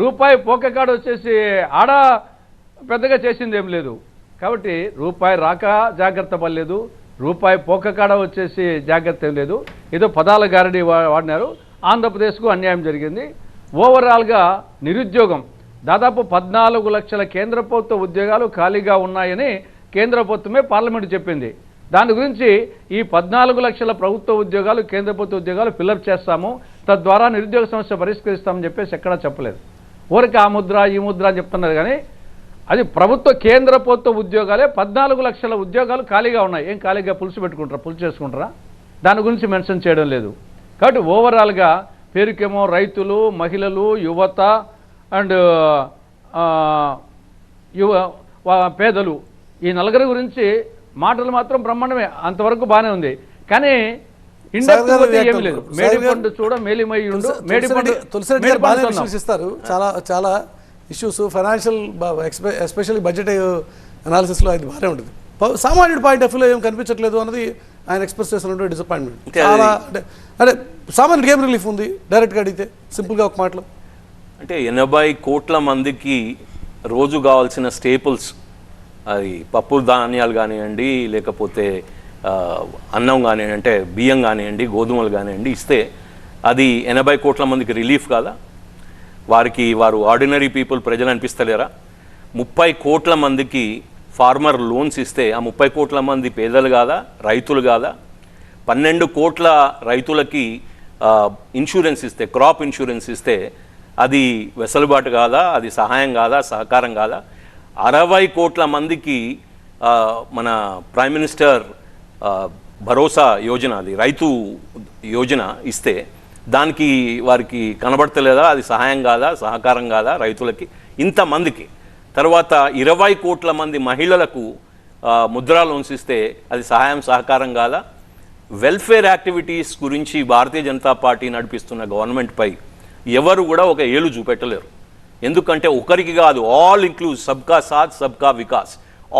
రూపాయి పోక కాడ వచ్చేసి ఆడ పెద్దగా చేసింది ఏం లేదు. కాబట్టి రూపాయి రాక జాగ్రత్త పడలేదు, రూపాయి పోక కాడ వచ్చేసి జాగ్రత్త ఏం లేదు. ఏదో పదాల గారడి వాడినారు. ఆంధ్రప్రదేశ్కు అన్యాయం జరిగింది. ఓవరాల్గా నిరుద్యోగం దాదాపు 14 లక్షల కేంద్ర ప్రభుత్వ ఉద్యోగాలు ఖాళీగా ఉన్నాయని కేంద్ర ప్రభుత్వమే పార్లమెంటు చెప్పింది. దాని గురించి ఈ 14 లక్షల ప్రభుత్వ ఉద్యోగాలు, కేంద్ర ప్రభుత్వ ఉద్యోగాలు ఫిల్అప్ చేస్తాము, తద్వారా నిరుద్యోగ సమస్య పరిష్కరిస్తామని చెప్పేసి ఎక్కడా చెప్పలేదు. ఊరికి ఆ ముద్ర ఈ ముద్ర అని చెప్తున్నారు. కానీ అది కేంద్ర ప్రభుత్వ ఉద్యోగాలే 14 లక్షల ఉద్యోగాలు ఖాళీగా ఉన్నాయి. ఏం ఖాళీగా పులుసు చేసుకుంటారా? దాని గురించి మెన్షన్ చేయడం లేదు. కాబట్టి ఓవరాల్గా పేరుకేమో రైతులు, మహిళలు, యువత అండ్ పేదలు ఈ నలుగురి గురించి మాటలు మాత్రం బ్రహ్మాండమే, అంతవరకు బాగానే ఉంది. కానీ ఇండస్ట్రీ ఏమీ లేదు. మేడిపండు చూడ మేలిమయ్యుండు, మేడిపండు ఇస్తారు. చాలా చాలా ఇష్యూస్ ఫైనాన్షియల్ ఎస్పెషల్లీ బడ్జెట్ అనాలిసిస్లో అది బాగానే ఉంటుంది. సామాన్యుడి పాయింట్ ఆఫ్ వ్యూలో ఏం కనిపించట్లేదు అన్నది ఆయన ఎక్స్ప్రెస్ చేస్తున్నటువంటి డిసప్పాయింట్మెంట్. చాలా అంటే సామాన్యుడికి ఏం రిలీఫ్ ఉంది డైరెక్ట్గా అడిగితే, సింపుల్గా ఒక మాటలో? అంటే 80 కోట్ల మందికి రోజు కావాల్సిన స్టేపుల్స్, అది పప్పు ధాన్యాలు కానివ్వండి, లేకపోతే అన్నం కానివ్వండి, అంటే బియ్యం కానివ్వండి, గోధుమలు కానివ్వండి ఇస్తే అది 80 కోట్ల మందికి రిలీఫ్ కాదా? వారు ఆర్డినరీ పీపుల్ ప్రజలు అనిపిస్తలేరా? 30 కోట్ల మందికి ఫార్మర్ లోన్స్ ఇస్తే ఆ 30 కోట్ల మంది పేదలు కాదా, రైతులు కాదా? 12 కోట్ల రైతులకి ఇన్సూరెన్స్ ఇస్తే, క్రాప్ ఇన్సూరెన్స్ ఇస్తే అది వెసులుబాటు కాదా, అది సహాయం కాదా, సహకారం కాదా? 60 కోట్ల మందికి మన ప్రైమ్ మినిస్టర్ భరోసా యోజన, అది రైతు యోజన ఇస్తే దానికి వారికి కనబడతలేదా, అది సహాయం కాదా, సహకారం కాదా రైతులకి? ఇంతమందికి తర్వాత 20 కోట్ల మంది మహిళలకు ముద్రా లోన్స్ ఇస్తే అది సహాయం సహకారం కాదా? వెల్ఫేర్ యాక్టివిటీస్ గురించి భారతీయ జనతా పార్టీ నడిపిస్తున్న గవర్నమెంట్పై ఎవరు కూడా ఒక ఏలు చూపెట్టలేరు. ఎందుకంటే ఒకరికి కాదు, ఆల్ ఇంక్లూజివ్, సబ్కా సాత్ సబ్కా వికాస్,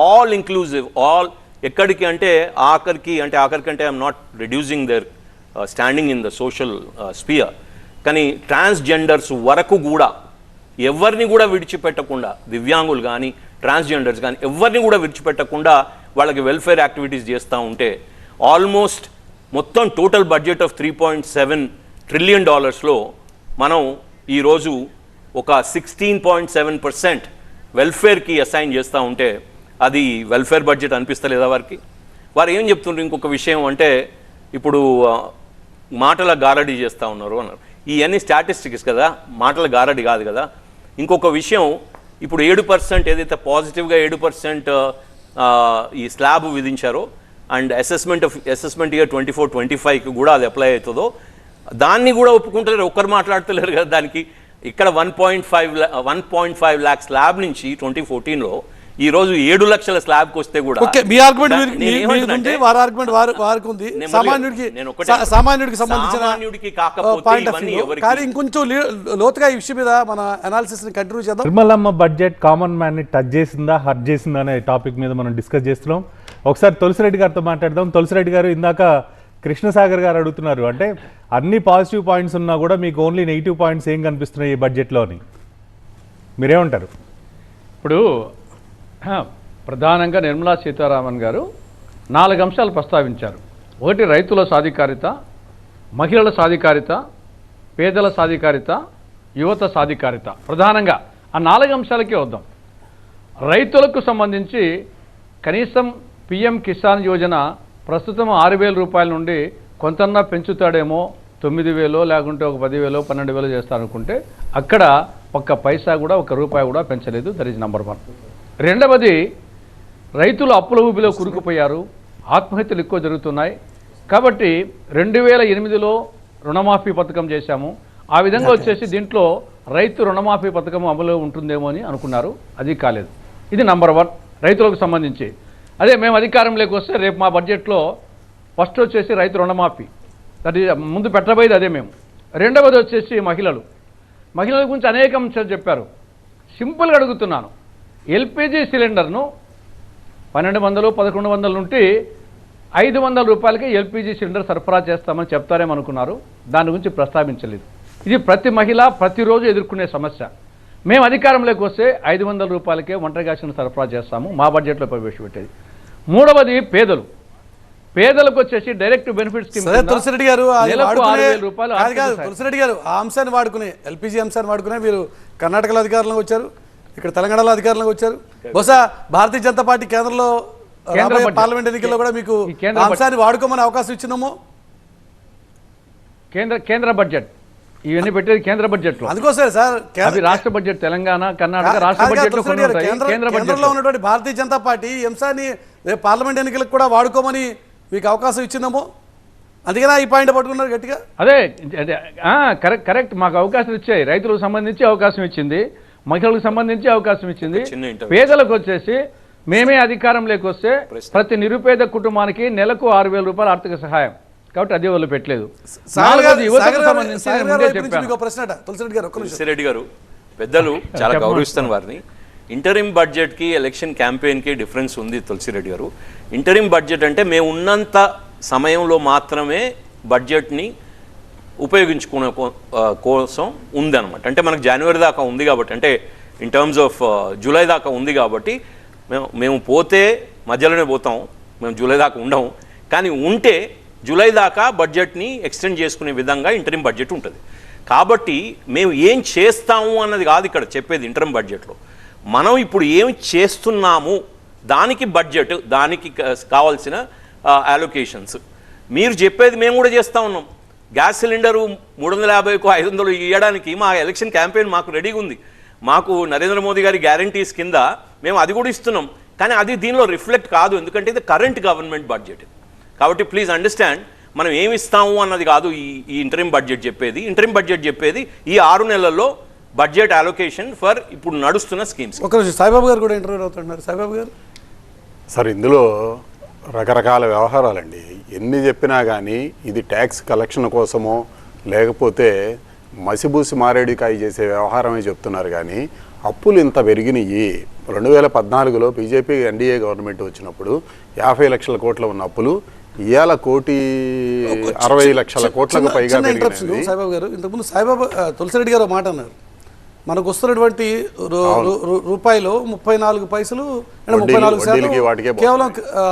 ఆల్ ఇంక్లూజివ్, ఆల్ ఎక్కడికి అంటే ఆఖరికి అంటే I'm not reducing their standing in the social sphere, కానీ ట్రాన్స్జెండర్స్ వరకు కూడా ఎవరిని కూడా విడిచిపెట్టకుండా, దివ్యాంగులు కానీ ట్రాన్స్జెండర్స్ కానీ ఎవరిని కూడా విడిచిపెట్టకుండా వాళ్ళకి వెల్ఫేర్ యాక్టివిటీస్ చేస్తూ ఉంటే ఆల్మోస్ట్ మొత్తం టోటల్ బడ్జెట్ ఆఫ్ $3.7 ట్రిలియన్ మనం ఈరోజు ఒక 16.7% వెల్ఫేర్కి అసైన్ చేస్తూ ఉంటే అది వెల్ఫేర్ బడ్జెట్ అనిపిస్తలేదా వారికి? వారు ఏం చెప్తుంటారు? ఇంకొక విషయం అంటే ఇప్పుడు మాటల గారడీ చేస్తూ ఉన్నారు అన్నారు. ఇవన్నీ స్టాటిస్టిక్స్ కదా, మాటల గారడీ కాదు కదా. ఇంకొక విషయం, ఇప్పుడు 7% ఏదైతే పాజిటివ్గా 7% ఈ స్లాబ్ విధించారో అండ్ అసెస్మెంట్ ఇయర్ 24-25కి కూడా అది అప్లై అవుతుందో దాన్ని కూడా ఒప్పుకుంటలేరు, ఒక్కరు మాట్లాడతలేరు కదా దానికి. ఇక్కడ 1.5 లాక్ స్లాబ్ నుంచి 2014లో ఈ రోజు 7 లక్షల స్లాబ్కి వస్తే కూడా మీ ఆర్గ్యుమెంట్ వారి ఆర్గ్యుమెంట్ వారికి ఉంది. సామాన్యుడికి సంబంధించిన పాయింట్ ఆఫ్ వ్యూ. కానీ ఇంకొంచెం లోతుగా ఈ విషయం మీద మన అనాలిసిస్ ని కంటిన్యూ చేద్దాం. నిర్మలమ్మ బడ్జెట్ కామన్ మ్యాన్ ని టచ్ చేసిందా, హర్ట్ చేసిందా అనే టాపిక్ మీద మనం డిస్కస్ చేస్తున్నాం. ఒకసారి తులసిరెడ్డి గారితో మాట్లాడదాం. తులసిరెడ్డి గారు, ఇందాక కృష్ణసాగర్ గారు అడుగుతున్నారు, అంటే అన్ని పాజిటివ్ పాయింట్స్ ఉన్నా కూడా మీకు ఓన్లీ నెగిటివ్ పాయింట్స్ ఏం కనిపిస్తున్నాయి ఈ బడ్జెట్లో అని, మీరేమంటారు? ఇప్పుడు ప్రధానంగా నిర్మలా సీతారామన్ గారు 4 అంశాలు ప్రస్తావించారు. ఒకటి రైతుల సాధికారిత, మహిళల సాధికారిత, పేదల సాధికారిత, యువత సాధికారిత. ప్రధానంగా ఆ 4 అంశాలకే వద్దాం. రైతులకు సంబంధించి కనీసం పిఎం కిసాన్ యోజన ప్రస్తుతం 6,000 రూపాయల నుండి కొంతన్నా పెంచుతాడేమో, 9,000 లేకుంటే ఒక 10,000 12,000 చేస్తారనుకుంటే అక్కడ ఒక్క పైసా కూడా, ఒక్క రూపాయి కూడా పెంచలేదు. That is number 1. రెండవది, రైతులు అప్పుల ఊబిలో కూరుకుపోయారు, ఆత్మహత్యలు ఎక్కువ జరుగుతున్నాయి. కాబట్టి 2008లో రుణమాఫీ పథకం చేశాము. ఆ విధంగా వచ్చేసి దీంట్లో రైతు రుణమాఫీ పథకం అమలు ఉంటుందేమో అని అనుకున్నారు, అది కాలేదు. ఇది నెంబర్ 1 రైతులకు సంబంధించి. అదే మేము అధికారంలోకి వస్తే రేపు మా బడ్జెట్లో ఫస్ట్ వచ్చేసి రైతు రుణమాఫీ, అది ముందు పెట్టబోయేది అదే మేము. రెండవది వచ్చేసి మహిళల గురించి అనేక అంశాలు చెప్పారు. సింపుల్గా అడుగుతున్నాను, ఎల్పిజి సిలిండర్ను 1200-1100 నుండి 500 రూపాయలకి ఎల్పిజి సిలిండర్ సరఫరా చేస్తామని చెప్తారేమనుకున్నారు, దాని గురించి ప్రస్తావించలేదు. ఇది ప్రతి మహిళ ప్రతిరోజు ఎదుర్కొనే సమస్య. మేము అధికారంలోకి వస్తే 500 రూపాయలకే ఒంటరి గ్యాస్ను సరఫరా చేస్తాము, మా బడ్జెట్లో ప్రవేశపెట్టేది. మూడవది పేదలకు వచ్చేసి డైరెక్ట్ బెనిఫిట్ స్కీమ్ సరే తులసిరెడ్డి గారు నెలకు 6,000 రూపాయలు ఆర్థిక కాదు సాయం. తులసిరెడ్డి గారు ఆ అంశాన్ని వాడుకునే ఎల్పిజి అంశాన్ని వాడుకునే మీరు కర్ణాటకలో అధికారంలోకి వచ్చారు, ఇక్కడ తెలంగాణలో అధికారంలోకి వచ్చారు. బహుశా భారతీయ జనతా పార్టీ కేంద్రంలో కేంద్ర రాబోయే బడ్జెట్. పార్లమెంట్ ఎన్నికల్లో కూడా మీకు ఈ కేంద్ర ఆ అంశాన్ని వాడుకోమని అవకాశం ఇచ్చినామో. కేంద్ర బడ్జెట్ ఇవన్నీ పెట్టేది కేంద్ర బడ్జెట్లో. అందుకోసమే సార్ అవి రాష్ట్ర బడ్జెట్ తెలంగాణ కర్ణాటక రాష్ట్ర బడ్జెట్లో కొన్ని ఉంటాయి. కేంద్ర కేంద్రంలో బడ్జెట్లో ఉన్నటువంటి భారతీయ జనతా పార్టీ ఈ అంశాన్ని రేపు పార్లమెంట్ ఎన్నికలకు కూడా వాడుకోమని మీకు అవకాశం ఇచ్చిందేమో, అందుకనే ఈ పాయింట్ పట్టుకున్నారు గట్టిగా. అదే కరెక్ట్ మాకు అవకాశం ఇచ్చాయి. రైతులకు సంబంధించి అవకాశం ఇచ్చింది, మహిళలకు సంబంధించి అవకాశం ఇచ్చింది. చిన్న interview. పేదలకు వచ్చేసి మేమే అధికారం లేకొస్తే ప్రతి నిరుపేద కుటుంబానికి నెలకు 6,000 రూపాయల ఆర్థిక సహాయం, కాబట్టి అదే వాళ్ళు పెట్టలేదు. నాలుగోది యువతకు సంబంధించి నేను ముందే చెప్పాను. ప్రశ్న తులసిరెడ్డి గారు ఒక్క నిమిషం. తులసిరెడ్డి గారు పెద్దలు చాలా గౌరవిస్తాను వారిని. ఇంటరిమ్ బడ్జెట్కి ఎలక్షన్ క్యాంపెయిన్కి డిఫరెన్స్ ఉంది తులసిరెడ్డి గారు. ఇంటరిమ్ బడ్జెట్ అంటే మేము ఉన్నంత సమయంలో మాత్రమే బడ్జెట్ని ఉపయోగించుకునే కోసం ఉందన్నమాట. అంటే మనకు జనవరి దాకా ఉంది కాబట్టి, అంటే ఇన్ టర్మ్స్ ఆఫ్ జూలై దాకా ఉంది కాబట్టి మేము పోతే మధ్యలోనే పోతాం, మేము జూలై దాకా ఉండము. కానీ ఉంటే జూలై దాకా బడ్జెట్ని ఎక్స్టెండ్ చేసుకునే విధంగా ఇంటరిమ్ బడ్జెట్ ఉంటుంది. కాబట్టి మేము ఏం చేస్తాము అన్నది కాదు ఇక్కడ చెప్పేది ఇంటరిమ్ బడ్జెట్లో. మనం ఇప్పుడు ఏమి చేస్తున్నాము దానికి బడ్జెట్, దానికి కావాల్సిన అలొకేషన్స్ మీరు చెప్పేది మేము కూడా చేస్తూ ఉన్నాం. గ్యాస్ సిలిండరు 350కు 500 ఇవ్వడానికి మా ఎలక్షన్ క్యాంపెయిన్ మాకు రెడీగా ఉంది. మాకు నరేంద్ర మోదీ గారి గ్యారంటీస్ కింద మేము అది కూడా ఇస్తున్నాం. కానీ అది దీనిలో రిఫ్లెక్ట్ కాదు, ఎందుకంటే ఇది కరెంట్ గవర్నమెంట్ బడ్జెట్. కాబట్టి ప్లీజ్ అండర్స్టాండ్, మనం ఏమి ఇస్తాము అన్నది కాదు ఈ ఇంటరిమ్ బడ్జెట్ చెప్పేది. ఇంటరిమ్ బడ్జెట్ చెప్పేది ఈ 6 నెలల్లో బడ్జెట్ అలొకేషన్ ఫర్ ఇప్పుడు నడుస్తున్న స్కీమ్స్. ఒక రోజు సాయిబాబు గారు కూడా ఇంటర్వ్యూ అవుతున్నారు. సాయిబాబు గారు సార్, ఇందులో రకరకాల వ్యవహారాలండి. ఎన్ని చెప్పినా కానీ ఇది ట్యాక్స్ కలెక్షన్ కోసమో లేకపోతే మసిబూసి మారేడికాయ చేసే వ్యవహారమే చెప్తున్నారు. కానీ అప్పులు ఇంత పెరిగినాయి. 2014లో బీజేపీ ఎన్డీఏ గవర్నమెంట్ వచ్చినప్పుడు 50 లక్షల కోట్ల ఉన్న అప్పులు ఇవాళ 1,60,00,000 కోట్లకు పైగా పెరిగినాయి. సాయిబాబు గారు ఇంతకుముందు సాయిబాబు తులసిరెడ్డి గారు మాట అన్నారు, మనకు వస్తున్నటువంటి రూపాయలు 34 పైసలు 34% కేవలం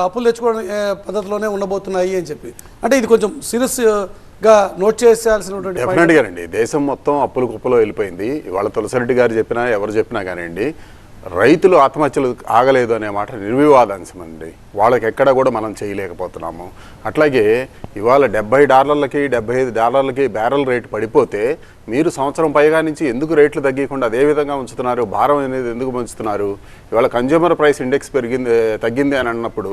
అప్పులు తెచ్చుకోవడం పద్ధతిలోనే ఉండబోతున్నాయి అని చెప్పి, అంటే ఇది కొంచెం సీరియస్ గా నోట్ చేయాల్సినటువంటి. డెఫినెట్గానండి, దేశం మొత్తం అప్పులు కుప్పలో వెళ్ళిపోయింది. ఇవాళ తులసిరెడ్డి గారు చెప్పినా ఎవరు చెప్పినా కానివ్వండి, రైతులు ఆత్మహత్యలు ఆగలేదు అనే మాట నిర్వివాదాంశం అండి. వాళ్ళకి ఎక్కడ కూడా మనం చేయలేకపోతున్నాము. అట్లాగే ఇవాళ $70 $75 బ్యారెల్ రేటు పడిపోతే మీరు సంవత్సరం పైగా నుంచి ఎందుకు రేట్లు తగ్గకుండా అదే విధంగా ఉంచుతున్నారు? భారం అనేది ఎందుకు ఉంచుతున్నారు? ఇవాళ కన్జ్యూమర్ ప్రైస్ ఇండెక్స్ తగ్గింది అని అన్నప్పుడు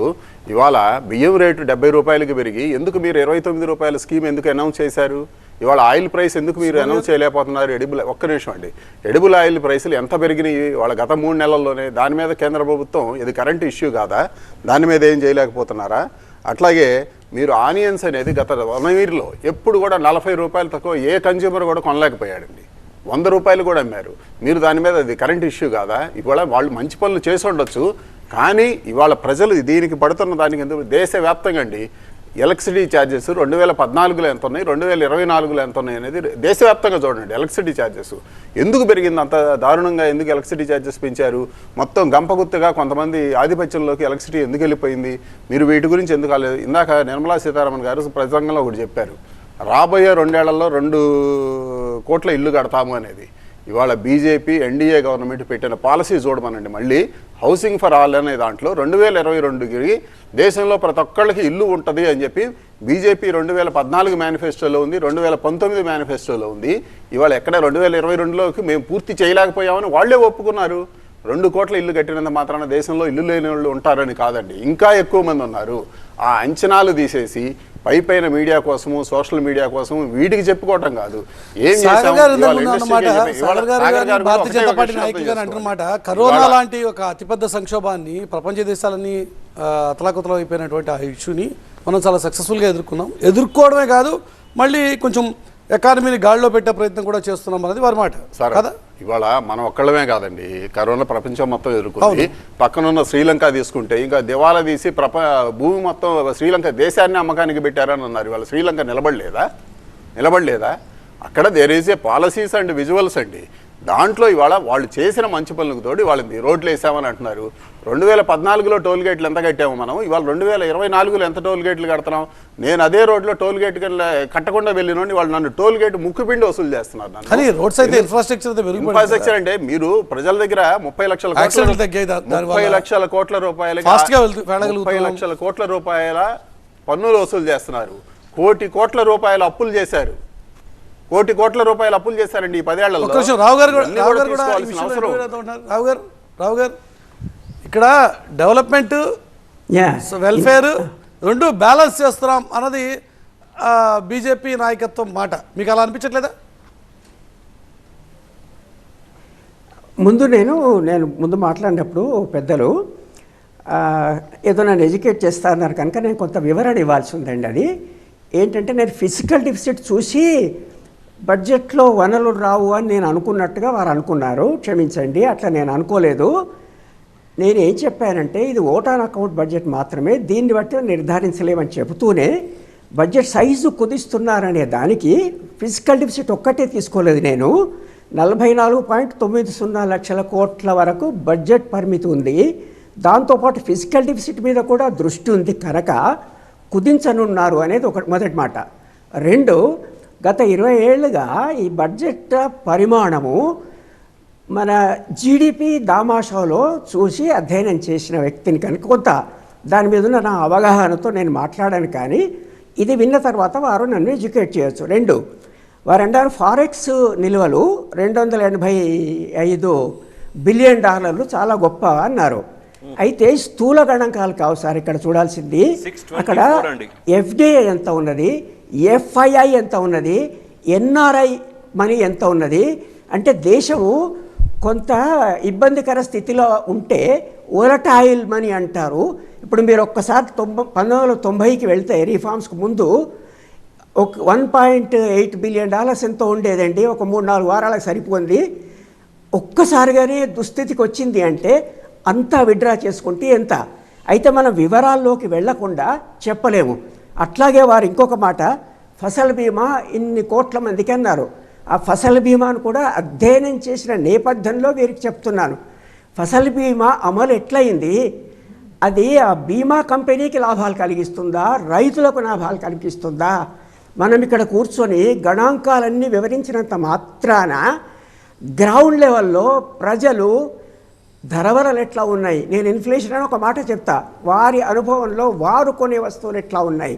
ఇవాళ బియ్యం రేటు $70 పెరిగి ఎందుకు మీరు $29 స్కీమ్ ఎందుకు అనౌన్స్ చేశారు? ఇవాళ ఆయిల్ ప్రైస్ ఎందుకు మీరు అనౌన్స్ చేయలేకపోతున్నారు? ఒక్క నిమిషం అండి, ఎడిబుల్ ఆయిల్ ప్రైసులు ఎంత పెరిగినాయి వాళ్ళ గత 3 నెలల్లోనే. దాని మీద కేంద్ర ప్రభుత్వం ఇది కరెంట్ ఇష్యూ కాదా, దాని మీద ఏం చేయలేకపోతున్నారా? అట్లాగే మీరు ఆనియన్స్ అనేది గత 1 ఇయర్లో ఎప్పుడు కూడా $40 తక్కువ ఏ కన్జ్యూమర్ కూడా కొనలేకపోయాడండి. $100 కూడా అమ్మారు. మీరు దాని మీద అది కరెంట్ ఇష్యూ కాదా? ఇవాళ వాళ్ళు మంచి పనులు చేసి ఉండొచ్చు, కానీ ఇవాళ ప్రజలు దీనికి పడుతున్న దానికి ఎందుకు దేశవ్యాప్తంగా అండి ఎలక్ట్రిసిటీ ఛార్జెస్ 2014లో ఎంత ఉన్నాయి, 2024లో ఎంత ఉన్నాయి అనేది దేశవ్యాప్తంగా చూడండి. ఎలక్ట్రిసిటీ ఛార్జెస్ ఎందుకు పెరిగింది అంత దారుణంగా? ఎందుకు ఎలక్ట్రిసిటీ ఛార్జెస్ పెంచారు? మొత్తం గంపగుత్తగా కొంతమంది ఆధిపత్యంలోకి ఎలక్ట్రిసిటీ ఎందుకు వెళ్ళిపోయింది? మీరు వీటి గురించి ఎందుకు కాలేదు? ఇందాక నిర్మలా సీతారామన్ గారు ప్రసంగంలో ఒకటి చెప్పారు, రాబోయే 2 ఏళ్లలో 2 కోట్ల ఇల్లు కడతాము అనేది. ఇవాళ బీజేపీ ఎన్డీఏ గవర్నమెంట్ పెట్టిన పాలసీ చూడమనండి. మళ్ళీ హౌసింగ్ ఫర్ ఆల్ అనే దాంట్లో 2022కి దేశంలో ప్రతి ఒక్కళ్ళకి ఇల్లు ఉంటుంది అని చెప్పి బీజేపీ 2014 మేనిఫెస్టోలో ఉంది, 2019 మేనిఫెస్టోలో ఉంది. ఇవాళ ఎక్కడ 2022లోకి మేము పూర్తి చేయలేకపోయామని వాళ్లే ఒప్పుకున్నారు. 2 కోట్ల ఇల్లు కట్టినంత మాత్రాన దేశంలో ఇల్లు లేని వాళ్ళు ఉంటారని కాదండి, ఇంకా ఎక్కువ మంది ఉన్నారు. ఆ అంచనాలు తీసేసి పైపైన మీడియా కోసము, సోషల్ మీడియా కోసము వీటికి చెప్పుకోవటం కాదు. ఏం భారతీయ జనతా పార్టీ నాయకులు అంటున్నమాట, కరోనా లాంటి ఒక అతిపెద్ద సంక్షోభాన్ని ప్రపంచ దేశాలన్నీ అతలాకుతలం అయిపోయినటువంటి ఆ ఇష్యూని మనం చాలా సక్సెస్ఫుల్గా ఎదుర్కోవడమే కాదు, మళ్ళీ కొంచెం ఎకానమీని గాడిలో పెట్టే ప్రయత్నం కూడా చేస్తున్నాం అనేది వారి మాట కదా. ఇవాళ మనం ఒక్కళ్ళమే కాదండి, కరోనా ప్రపంచం మొత్తం ఎదుర్కొంది. పక్కనున్న శ్రీలంక తీసుకుంటే ఇంకా దివాలా తీసి భూమి మొత్తం శ్రీలంక దేశాన్ని అమ్మకానికి పెట్టారని అన్నారు. ఇవాళ శ్రీలంక నిలబడలేదా? అక్కడ there is a policies and visuals అండి. దాంట్లో ఇవాళ వాళ్ళు చేసిన మంచి పనులకు తోడు వాళ్ళు రోడ్లు వేసామని అంటున్నారు. 2014లో టోల్ గేట్లు ఎంత కట్టాము మనం, ఇవాళ 2024లో ఎంత టోల్ గేట్లు కడుతున్నాం. నేను అదే రోడ్లో టోల్ గేట్ కట్టకుండా వెళ్ళినోండి, వాళ్ళు నన్ను టోల్ గేట్ ముక్కుపిండి వసూలు చేస్తున్నారు. కానీ రోడ్స్ అయితే ఇన్ఫ్రాస్ట్రక్చర్ అంటే మీరు ప్రజల దగ్గర 30 లక్షల కోట్ల రూపాయల 30 లక్షల కోట్ల రూపాయల పన్నులు వసూలు చేస్తున్నారు. 1 కోటి కోట్ల రూపాయల అప్పులు చేశారు. 1 కోటి కోట్ల రూపాయల అప్పులు చేశారండి ఈ 10 ఏళ్లలో. రావు గారు ఇక్కడ డెవలప్మెంట్ వెల్ఫేర్ రెండు బ్యాలెన్స్ చేస్తున్నాం అన్నది బీజేపీ నాయకత్వం మాట. మీకు అలా అనిపించట్లేదా? ముందు మాట్లాడినప్పుడు పెద్దలు ఏదో నన్ను ఎడ్యుకేట్ చేస్తా అన్నారు కనుక నేను కొంత వివరణ ఇవ్వాల్సి ఉందండి. అది ఏంటంటే నేను ఫిజికల్ డెఫిసిట్ చూసి బడ్జెట్లో వనరులు రావు అని నేను అనుకున్నట్టుగా వారు అనుకున్నారు. క్షమించండి, అట్లా నేను అనుకోలేదు. నేనేం చెప్పానంటే ఇది ఓట్ ఆన్ అకౌంట్ బడ్జెట్ మాత్రమే, దీన్ని బట్టి నిర్ధారించలేమని చెబుతూనే బడ్జెట్ సైజు కుదిస్తున్నారనే దానికి ఫిజికల్ డెఫిసిట్ ఒక్కటే తీసుకోలేదు. నేను 44.90 లక్షల కోట్ల వరకు బడ్జెట్ పరిమితి ఉంది. దాంతోపాటు ఫిజికల్ డెఫిసిట్ మీద కూడా దృష్టి ఉంది కనుక కుదించనున్నారు అనేది మొదటి మాట. 2, గత 20 ఏళ్ళుగా ఈ బడ్జెట్ పరిమాణము మన జీడిపి దామాషాలో చూసి అధ్యయనం చేసిన వ్యక్తిని కనుక కొంత దాని మీద ఉన్న నా అవగాహనతో నేను మాట్లాడాను. కానీ ఇది విన్న తర్వాత వారు నన్ను ఎడ్యుకేట్ చేయొచ్చు. 2, వారు అన్నారు ఫారెక్స్ నిల్వలు $285 బిలియన్ చాలా గొప్ప అన్నారు. అయితే స్థూల గణాంకాలు కావు సార్ ఇక్కడ చూడాల్సింది. అక్కడ ఎఫ్డిఐ ఎంత ఉన్నది, ఎఫ్ఐఐ ఎంత ఉన్నది, ఎన్ఆర్ఐ మనీ ఎంత ఉన్నది. అంటే దేశము కొంత ఇబ్బందికర స్థితిలో ఉంటే ఓలటైల్ మనీ అంటారు. ఇప్పుడు మీరు ఒక్కసారి 1990కి వెళ్తే రిఫార్మ్స్కి ముందు ఒక $1.8 బిలియన్ ఎంతో ఉండేదండి. ఒక 3-4 వారాలకు సరిపోయింది. ఒక్కసారిగానే దుస్థితికి వచ్చింది అంటే అంతా విడ్రా చేసుకుంటే ఎంత. అయితే మనం వివరాల్లోకి వెళ్లకుండా చెప్పలేము. అట్లాగే వారు ఇంకొక మాట ఫసల్ బీమా ఇన్ని కోట్ల మందికి అన్నారు. ఆ ఫసల్ బీమాను కూడా అధ్యయనం చేసిన నేపథ్యంలో వీరికి చెప్తున్నాను. ఫసల్ బీమా అమలు ఎట్లయింది, అది ఆ బీమా కంపెనీకి లాభాలు కలిగిస్తుందా, రైతులకు లాభాలు కలిగిస్తుందా? మనం ఇక్కడ కూర్చొని గణాంకాలన్నీ వివరించినంత మాత్రాన గ్రౌండ్ లెవెల్లో ప్రజలు ధరవరలు ఎట్లా ఉన్నాయి, నేను ఇన్ఫ్లేషన్ అని ఒక మాట చెప్తా, వారి అనుభవంలో వారు కొనే వస్తువులు ఎట్లా ఉన్నాయి,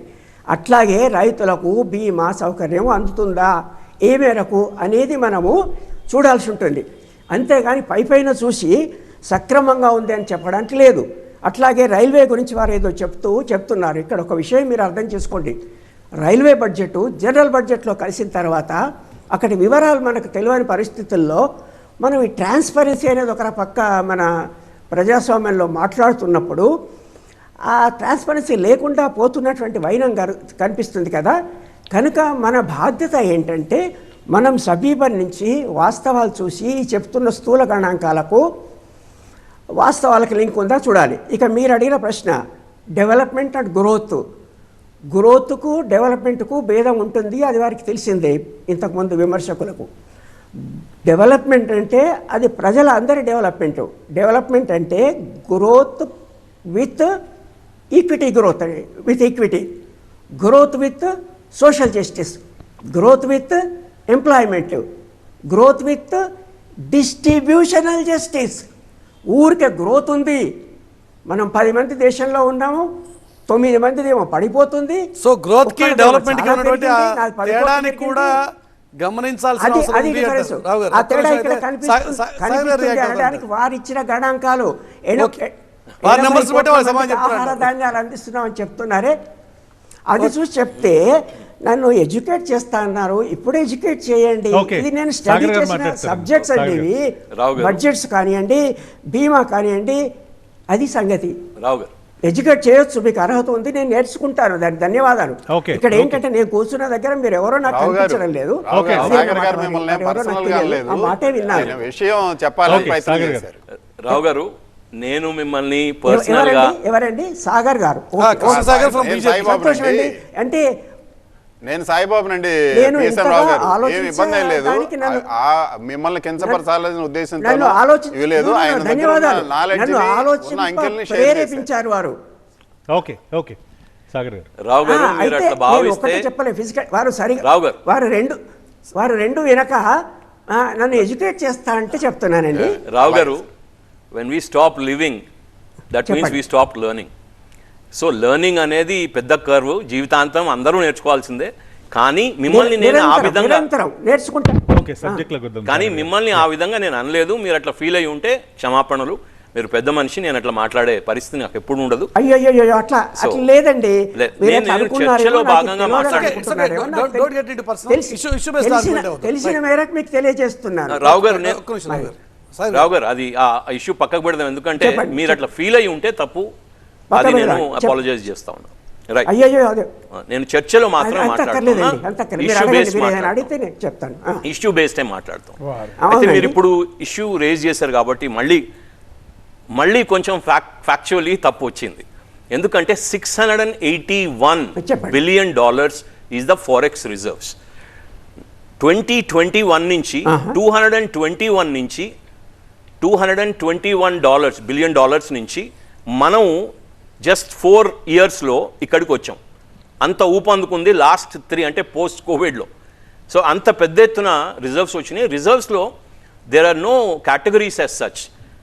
అట్లాగే రైతులకు బీమా సౌకర్యం అందుతుందా ఏ మేరకు అనేది మనము చూడాల్సి ఉంటుంది. అంతేగాని పైపైన చూసి సక్రమంగా ఉంది అని చెప్పడానికి లేదు. అట్లాగే రైల్వే గురించి వారు ఏదో చెప్తున్నారు. ఇక్కడ ఒక విషయం మీరు అర్థం చేసుకోండి. రైల్వే బడ్జెట్ జనరల్ బడ్జెట్లో కలిసిన తర్వాత అక్కడి వివరాలు మనకు తెలియని పరిస్థితుల్లో మనం ఈ ట్రాన్స్పరెన్సీ అనేది ఒక పక్క మన ప్రజాస్వామ్యంలో మాట్లాడుతున్నప్పుడు ఆ ట్రాన్స్పరెన్సీ లేకుండా పోతున్నటువంటి వైనం కనిపిస్తుంది కదా. కనుక మన బాధ్యత ఏంటంటే మనం సమీపరించి వాస్తవాలు చూసి చెప్తున్న స్థూల గణాంకాలకు వాస్తవాలకు లింక్ ఉందా చూడాలి. ఇక మీరు అడిగిన ప్రశ్న డెవలప్మెంట్ అండ్ గ్రోత్కు డెవలప్మెంట్కు భేదం ఉంటుంది, అది వారికి తెలిసిందే ఇంతకుముందు విమర్శకులకు. డెవలప్మెంట్ అంటే అది ప్రజల అందరి డెవలప్మెంట్ అంటే growth with equity, growth with social justice, growth with employment, growth with distributional justice. ఊరికే గ్రోత్ ఉంది, మనం 10 మంది దేశంలో ఉన్నాము, 9 మందిదేమో పడిపోతుంది. సో గ్రోత్ కి డెవలప్మెంట్ కి ఉన్నటువంటి తేడాని కూడా గమనించాల్సిన అవసరం ఉంది అంటారు. ఆ తేడా ఇక్కడ కనిపిస్తుంది అనడానికి వారు ఇచ్చిన గణాంకాలు ఆహార ధాన్యాలు అందిస్తున్నామని చెప్తున్నారే, అది చూసి చెప్తే నన్ను ఎడ్యుకేట్ చేస్తా అన్నారు. ఇప్పుడు ఎడ్యుకేట్ చేయండి. ఇది నేను స్టడీ చేసిన సబ్జెక్ట్స్ అండి ఇవి. బడ్జెట్స్ కానివ్వండి, బీమా కానివ్వండి, అది సంగతి. ఎడ్యుకేట్ చేయొచ్చు, మీకు అర్హత ఉంది, నేను నేర్చుకుంటాను, దానికి ధన్యవాదాలు. ఇక్కడ ఏంటంటే నేను కూర్చున్న దగ్గర మీరు ఎవరో నాకు కనిపించడం లేదు, ఆ మాటే విన్నాను. రావు గారు, నేను మిమ్మల్ని పర్సనల్ గా ఎవరండి? సాగర్ గారు. సంతోషం అండి. అంటే నేను సాయిబాబునండి నేను పిఎస్ఎన్ ఇంతగా రావు గారు ఏం ఆలోచించే ఇబ్బంది ఏం లేదు దానికి నన్ను- మిమ్మల్ని కించపరచాలనే ఉద్దేశంతో నన్ను ఇవి లేదు ఆయన దగ్గర ఉన్న ధన్యవాదాలు. knowledge నన్ను ని, ఉన్న ఆలోచింప అంకెల్ని షేర్ చేశారు. ప్రేరేపించారు వారు. ఓకే ఓకే సాగర్ గారు. రావు గారు మీరు అయితే అట్లా నేను భావిస్తే ఒకటే చెప్పలే ఫిజికల్ వారు సరిగా రావు గారు. వారు రెండు వెనక నన్ను ఎడ్యుకేట్ చేస్తా అంటే చెప్తున్నానండి. Rao garu, when we stop living that means చెప్పండి. We stop learning. So learning అనేది పెద్ద కర్వ్, జీవితాంతం అందరూ నేర్చుకోవాల్సిందే. కానీ మిమ్మల్ని నేను ఆ విధంగా నిరంతరం నేర్చుకుంటా. ఓకే సబ్జెక్ట్లోకి వద్దాం. కానీ మిమ్మల్ని ఆ విధంగా నేను అనలేదు. మీరు అట్లా ఫీల్ అయ్యి ఉంటే క్షమాపణలు. మీరు పెద్ద మనిషి, నేను అట్లా మాట్లాడే పరిస్థితి నాకు ఎప్పుడు ఉండదు. అయ్యో అట్లా లేదండి. మీరు నేను అట్లా అనుకున్నారేమో, చర్చలో నాకు భాగంగా తెలియదు మాట్లాడుకుంటున్నాను. అనుకుంటున్నారేమో, నాకు Don't get into personal. తెలిసి- Issue based argument అవుతుంది. తెలిసిన మేరకు మీకు తెలియజేస్తున్నాను. రావు గారు, నేను ఒక్క నిమిషం రావు గారు. సాయి రావు గారు, అది ఆ ఇష్యూ పక్కకు పెడదాం. ఎందుకంటే చెప్పండి. మీరు అట్లా ఫీల్ అయ్యి ఉంటే తప్పు. అది పక్కకు నేను పెడదాం. అపాలజైజ్ చేస్తా ఉన్నాను. రైట్. అయ్యో అదే నేను చర్చలో మాత్రం అంత అక్కర్లేదండి, అంత మాట్లాడుతున్నా. అక్కర్లేదు. మీరు ఇష్యూ అడగండి, బేస్డ్ మీరు ఏదైనా మాట్లాడుతాం. అడిగితే నేను చెప్తాను. ఇష్యూ బేస్డ్ మాట్లాడతాం. అయితే అవునండి. మీరు ఇప్పుడు ఇష్యూ రేజ్ చేశారు కాబట్టి మళ్ళీ కొంచెం ఫ్యాక్చువల్లీ తప్పు వచ్చింది. ఎందుకంటే $681 చెప్పండి. Billion is the forex reserves. 2021 నుంచి 221 నుంచి $221 బిలియన్ నుంచి మనం జస్ట్ 4 ఇయర్స్లో ఇక్కడికి వచ్చాం. అంత ఊపందుకుంది లాస్ట్ 3 అంటే పోస్ట్ కోవిడ్లో. సో అంత పెద్ద ఎత్తున రిజర్వ్స్ వచ్చినాయి. రిజర్వ్స్లో there are no categories as such.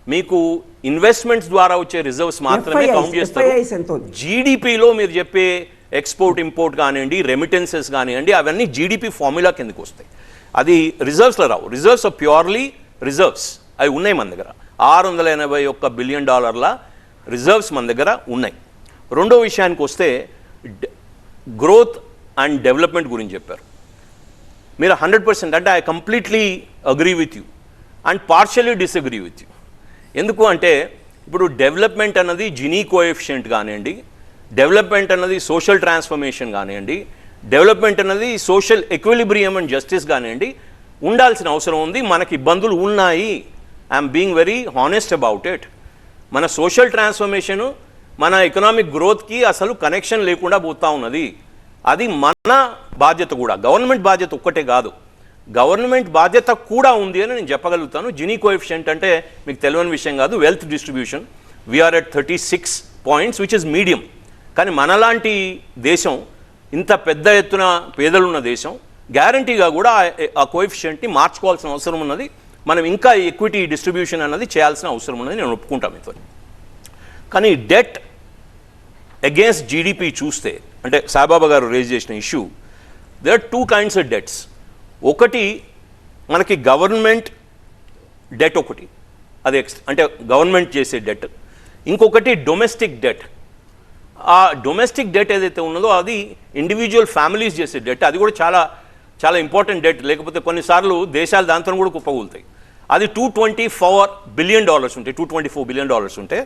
మీకు ఇన్వెస్ట్మెంట్స్ ద్వారా వచ్చే రిజర్వ్స్ మాత్రమే FIIs కౌంట్ చేస్తారు. ఎంత ఉంది? జీడిపిలో మీరు చెప్పే ఎక్స్పోర్ట్ ఇంపోర్ట్ కానివ్వండి, రెమిటెన్సెస్ కానివ్వండి, అవన్నీ జీడిపి ఫార్ములా కిందకి వస్తాయి. అది రిజర్వ్స్లో రావు. రిజర్వ్స్ ప్యూర్లీ రిజర్వ్స్ అవి ఉన్నాయి మన దగ్గర. $681 బిలియన్ రిజర్వ్స్ మన దగ్గర ఉన్నాయి. రెండో విషయానికి వస్తే గ్రోత్ అండ్ డెవలప్మెంట్ గురించి చెప్పారు. మీరు 100% అంటే I completely agree with you and partially disagree with you. ఎందుకు అంటే ఇప్పుడు డెవలప్మెంట్ అన్నది జినీ కోఎఫిషియంట్ కానివ్వండి, డెవలప్మెంట్ అన్నది సోషల్ ట్రాన్స్ఫర్మేషన్ కానివ్వండి, డెవలప్మెంట్ అన్నది సోషల్ ఎక్విలిబ్రియం అండ్ జస్టిస్ కానివ్వండి, ఉండాల్సిన అవసరం ఉంది. మనకి ఇబ్బందులు ఉన్నాయి. I'm being very honest about it. మన సోషల్ ట్రాన్స్ఫర్మేషను మన ఎకనామిక్ గ్రోత్కి అసలు కనెక్షన్ లేకుండా పోతా ఉన్నది. అది మన బాధ్యత కూడా. గవర్నమెంట్ బాధ్యత ఒక్కటే కాదు, గవర్నమెంట్ బాధ్యత కూడా ఉంది అని నేను చెప్పగలుగుతాను. జినీ కోఎఫిషియంట్ అంటే మీకు తెలియని విషయం కాదు. Wealth distribution we are at 36 points which is medium. కానీ మనలాంటి దేశం, ఇంత పెద్ద ఎత్తున పేదలున్న దేశం, గ్యారంటీగా కూడా ఆ కోఎఫిషియంట్ని మార్చుకోవాల్సిన అవసరం ఉన్నది. మనం ఇంకా ఈక్విటీ డిస్ట్రిబ్యూషన్ అన్నది చేయాల్సిన అవసరం ఉన్నది, నేను ఒప్పుకుంటాను మీతో. కానీ డెట్ అగేన్స్ట్ జీడిపి చూస్తే, అంటే సాయిబాబా గారు రేజ్ చేసిన issue, there are 2 kinds of debts. ఒకటి మనకి గవర్నమెంట్ డెట్, ఒకటి అది అంటే గవర్నమెంట్ చేసే డెట్. ఇంకొకటి డొమెస్టిక్ డెట్. ఆ డొమెస్టిక్ డెట్ ఏదైతే ఉన్నదో అది ఇండివిజువల్ ఫ్యామిలీస్ చేసే డెట్. అది కూడా చాలా చాలా ఇంపార్టెంట్ డెట్. లేకపోతే కొన్నిసార్లు దేశాలు దాంతో కూడా కుప్పగూలుతాయి. అది $224 బిలియన్ ఉంటాయి. $224 బిలియన్ ఉంటే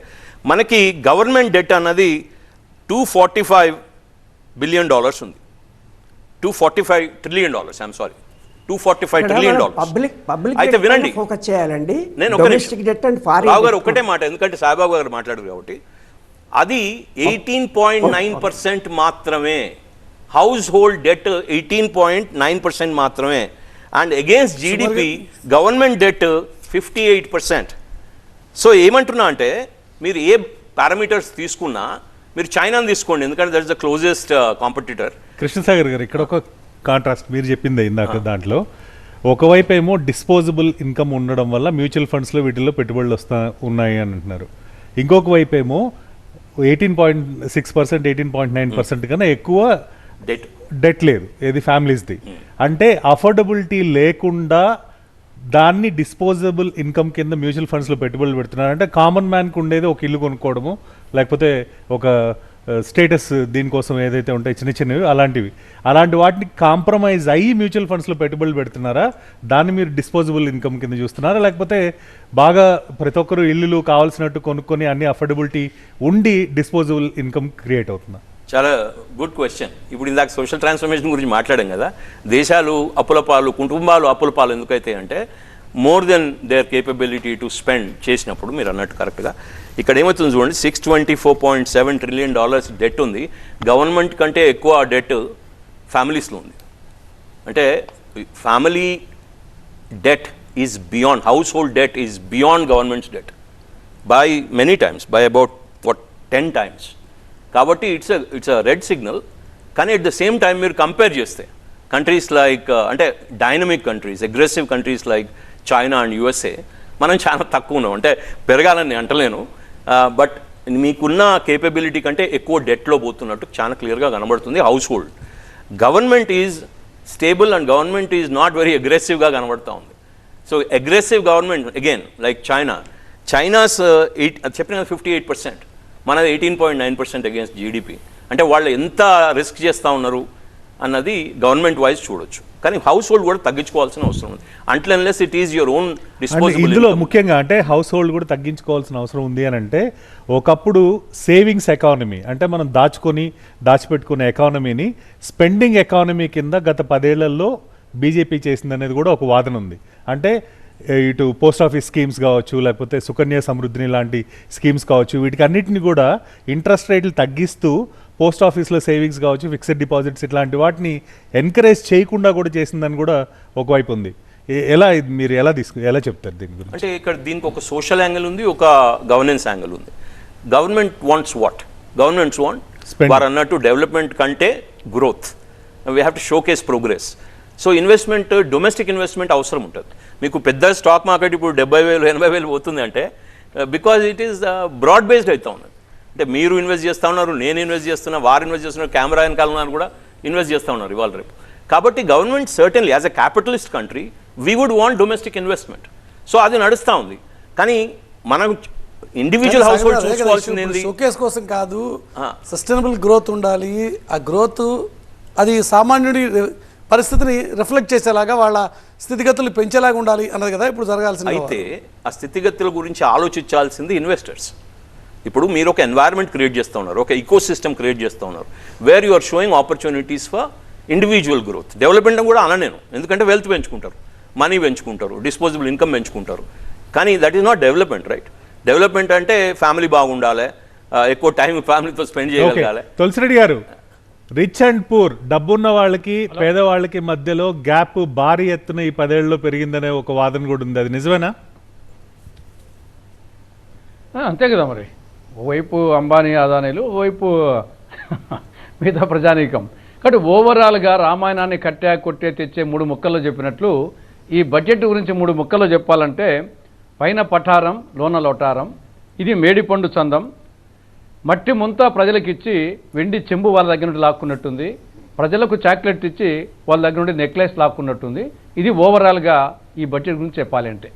మనకి గవర్నమెంట్ డెట్ అన్నది $245 బిలియన్ ఉంది. $245 ట్రిలియన్ ఐఎమ్ సారీ, $245 ట్రిలియన్. అయితే వినండి, ఫోకస్ చేయాలండి. నేను ఒక రావు గారు ఒకటే మాట, ఎందుకంటే సాయిబాబా గారు మాట్లాడారు కాబట్టి. అది 18.9% మాత్రమే. హౌస్ హోల్డ్ డెట్ 18.9% మాత్రమే. And against GDP government debt 58%. So ఏమంటున్నా అంటే మీరు ఏ పారామీటర్స్ తీసుకున్నా, మీరు చైనాని తీసుకోండి, ఎందుకంటే that is the closest competitor. Krishna Sagar గారు, ఇక్కడ ఒక కాంట్రాస్ట్ మీరు చెప్పింది ఇందాక. దాంట్లో ఒకవైపు ఏమో డిస్పోజబుల్ ఇన్కమ్ ఉండడం వల్ల మ్యూచువల్ ఫండ్స్లో వీటిల్లో పెట్టుబడులు ఉన్నాయి అని అంటున్నారు. ఇంకొక వైపు ఏమో 18.6%, 18.9% కన్నా ఎక్కువ డెట్ లేదు, ఏది ఫ్యామిలీస్ది. అంటే అఫోర్డబిలిటీ లేకుండా దాన్ని డిస్పోజబుల్ ఇన్కమ్ కింద మ్యూచువల్ ఫండ్స్లో పెట్టుబడులు పెడుతున్నారు. అంటే కామన్ మ్యాన్కి ఉండేది ఒక ఇల్లు కొనుక్కోవడము, లేకపోతే ఒక స్టేటస్ దీనికోసం ఏదైతే ఉంటాయి చిన్న చిన్నవి, అలాంటి వాటిని కాంప్రమైజ్ అయ్యి మ్యూచువల్ ఫండ్స్లో పెట్టుబడులు పెడుతున్నారా? దాన్ని మీరు డిస్పోజబుల్ ఇన్కమ్ కింద చూస్తున్నారా? లేకపోతే బాగా ప్రతి ఒక్కరు ఇల్లులు కావాల్సినట్టు కొనుక్కొని అన్ని అఫోర్డబిలిటీ ఉండి డిస్పోజబుల్ ఇన్కమ్ క్రియేట్ అవుతుందా? చాలా గుడ్ క్వశ్చన్. ఇప్పుడు ఇందాక సోషల్ ట్రాన్స్ఫర్మేషన్ గురించి మాట్లాడాం కదా. దేశాలు అప్పుల పాలు, కుటుంబాలు అప్పుల పాలు ఎందుకైతే అంటే more than their capability to spend చేసినప్పుడు, మీరు అన్నట్టు కరెక్ట్గా ఇక్కడ ఏమవుతుంది చూడండి, $624.7 ట్రిలియన్ డెట్ ఉంది. గవర్నమెంట్ కంటే ఎక్కువ డెట్ ఫ్యామిలీస్లో ఉంది. అంటే family debt is beyond, house hold debt is beyond governments debt by many times, by about 10 times. కాబట్టి ఇట్స్ అ రెడ్ సిగ్నల్. కానీ అట్ ద సేమ్ టైం మీరు కంపేర్ చేస్తే కంట్రీస్ లైక్ అంటే dynamic countries, aggressive countries like China and USA మనం చాలా తక్కువ ఉన్నాం. అంటే పెరగాలని అంటలేను, బట్ మీకున్న కేపబిలిటీ కంటే ఎక్కువ డెట్లో పోతున్నట్టు చాలా క్లియర్గా కనబడుతుంది. House hold government is stable and government is not very అగ్రెసివ్గా కనబడుతూ ఉంది. So aggressive government again like China's చెప్పిన 58%, మనది 18.9% అగేన్స్ట్ జీడిపి. అంటే వాళ్ళు ఎంత రిస్క్ చేస్తూ ఉన్నారు అన్నది గవర్నమెంట్ వైజ్ చూడొచ్చు. కానీ హౌస్ హోల్డ్ కూడా తగ్గించుకోవాల్సిన అవసరం ఉంది. Until unless it is your own disposable. ఇందులో ముఖ్యంగా అంటే హౌస్ హోల్డ్ కూడా తగ్గించుకోవాల్సిన అవసరం ఉంది అని అంటే, ఒకప్పుడు సేవింగ్స్ ఎకానమీ అంటే మనం దాచిపెట్టుకునే ఎకానమీని స్పెండింగ్ ఎకానమీ కింద గత 10 ఏళ్లలో బీజేపీ చేసిందనేది కూడా ఒక వాదన ఉంది. అంటే ఇటు పోస్ట్ ఆఫీస్ స్కీమ్స్ కావచ్చు, లేకపోతే సుకన్య సమృద్ధిని లాంటి స్కీమ్స్ కావచ్చు, వీటికి అన్నిటిని కూడా ఇంట్రెస్ట్ రేట్లు తగ్గిస్తూ పోస్ట్ ఆఫీస్లో సేవింగ్స్ కావచ్చు, ఫిక్స్డ్ డిపాజిట్స్ ఇట్లాంటి వాటిని ఎంకరేజ్ చేయకుండా కూడా చేసిందని కూడా ఒకవైపు ఉంది. మీరు ఎలా చెప్తారు దీని గురించి? అంటే ఇక్కడ దీనికి ఒక సోషల్ యాంగిల్ ఉంది, ఒక గవర్నెన్స్ యాంగిల్ ఉంది. గవర్నమెంట్ వాంట్స్ గవర్నమెంట్స్ వాంట్ వారు అన్నట్టు డెవలప్మెంట్ కంటే growth. We have to showcase progress. So investment, domestic investment అవసరం ఉంటుంది. మీకు పెద్ద స్టాక్ మార్కెట్ ఇప్పుడు 70,000 80,000 పోతుంది అంటే because it is broad based అవుతా ఉన్నది. అంటే మీరు ఇన్వెస్ట్ చేస్తూ ఉన్నారు, నేను ఇన్వెస్ట్ చేస్తున్నా, వారు ఇన్వెస్ట్ చేస్తున్నారు, కెమెరా వెనకాల ఉన్నారు కూడా ఇన్వెస్ట్ చేస్తూ ఉన్నారు ఇవాళ రేపు. కాబట్టి government certainly as a capitalist country we would want domestic investment. So అది నడుస్తూ ఉంది. కానీ మనం ఇండివిజువల్ హౌస్ హోల్డ్ చూసుకోవాల్సింది ఏంది? షోకేస్ కోసం కాదు, సస్టైనబుల్ గ్రోత్ ఉండాలి. ఆ గ్రోత్ అది సామాన్యుడి పరిస్థితిని రిఫ్లెక్ట్ చేసేలాగా, వాళ్ళ స్థితిగతులు పెంచేలాగా ఉండాలి అన్నది కదా ఇప్పుడు జరగాల్సింది. అయితే ఆ స్థితిగతుల గురించి ఆలోచించాల్సింది ఇన్వెస్టర్స్. ఇప్పుడు మీరు ఒక ఎన్వైరన్మెంట్ క్రియేట్ చేస్తూ ఉన్నారు, ఒక ఈకో సిస్టమ్ క్రియేట్ చేస్తూ ఉన్నారు, where you are showing opportunities for individual growth. Development కూడా అననేను, ఎందుకంటే వెల్త్ పెంచుకుంటారు, మనీ పెంచుకుంటారు, డిస్పోజబుల్ ఇన్కమ్ పెంచుకుంటారు. కానీ that is not development, right? Development అంటే ఫ్యామిలీ బాగుండాలి, ఎక్కువ టైం ఫ్యామిలీతో స్పెండ్ చేయగలగాలి. తులసిరెడ్డి గారు, రిచ్ అండ్ పూర్, డబ్బున్న వాళ్ళకి పేదవాళ్ళకి మధ్యలో గ్యాప్ భారీ ఎత్తున ఈ 10 ఏళ్లలో పెరిగిందనే ఒక వాదన కూడా ఉంది. అది నిజమేనా? అంతే కదా మరి. ఓవైపు అంబానీ అదానీలు, ఓవైపు మిగతా ప్రజానీకం. కాబట్టి ఓవరాల్గా రామాయణాన్ని కొట్టే తెచ్చే 3 ముక్కల్లో చెప్పినట్లు ఈ బడ్జెట్ గురించి 3 ముక్కల్లో చెప్పాలంటే, పైన పఠారం లోన లోటారం, ఇది మేడిపండు చందం, మట్టి ముంత ప్రజలకు ఇచ్చి వెండి చెంబు వాళ్ళ దగ్గర నుండి లాక్కున్నట్టుంది, ప్రజలకు చాక్లెట్ ఇచ్చి వాళ్ళ దగ్గర నుండి నెక్లెస్ లాక్కున్నట్టుంది. ఇది ఓవరాల్గా ఈ బడ్జెట్ గురించి చెప్పాలి అంటే.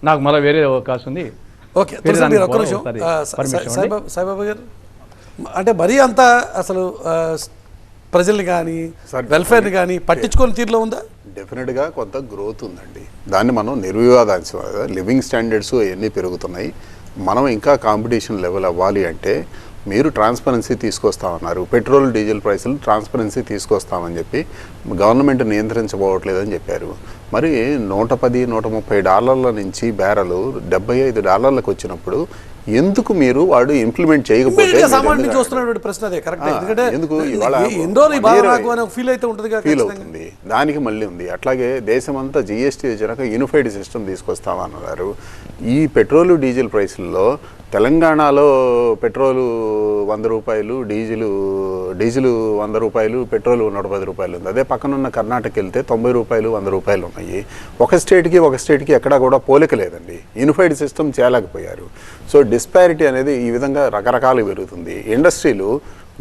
నాకు మళ్ళీ వేరే అవకాశం ఉంది. ఓకే, ఒక్క నిమిషం సాయిబాబా గారు, అంటే మరీ అంత అసలు ప్రజల్ని కానీ వెల్ఫేర్ని కానీ పట్టించుకొని తీరులో ఉందా? డెఫినెట్గా కొంత గ్రోత్ ఉందండి. దాన్ని మనం నిర్వివాదాంశం. లివింగ్ స్టాండర్డ్స్ అవన్నీ పెరుగుతున్నాయి. మనం ఇంకా కాంపిటీషన్ లెవెల్ అవ్వాలి అంటే మీరు ట్రాన్స్పరెన్సీ తీసుకొస్తామన్నారు. పెట్రోల్ డీజిల్ ప్రైసులు ట్రాన్స్పరెన్సీ తీసుకొస్తామని చెప్పి గవర్నమెంట్ నియంత్రించబోవట్లేదని చెప్పారు. మరి $110-130 నుంచి బ్యారెలు $75 వచ్చినప్పుడు ఎందుకు మీరు వాడు ఇంప్లిమెంట్ చేయకపోతే ఫీల్ అవుతుంది. దానికి మళ్ళీ ఉంది. అట్లాగే దేశమంతా జీఎస్టీ వచ్చినాక యూనిఫైడ్ సిస్టమ్ తీసుకొస్తామన్నారు. ఈ పెట్రోలు డీజిల్ ప్రైసుల్లో తెలంగాణలో పెట్రోలు ₹100, డీజిల్ ₹100, పెట్రోలు ₹110 ఉంది. అదే పక్కనున్న కర్ణాటక వెళ్తే ₹90, ₹100 ఉన్నాయి. ఒక స్టేట్కి ఎక్కడా కూడా పోలిక లేదండి. యూనిఫైడ్ సిస్టమ్ చేయలేకపోయారు. సో డిస్పారిటీ అనేది ఈ విధంగా రకరకాలు పెరుగుతుంది. ఇండస్ట్రీలు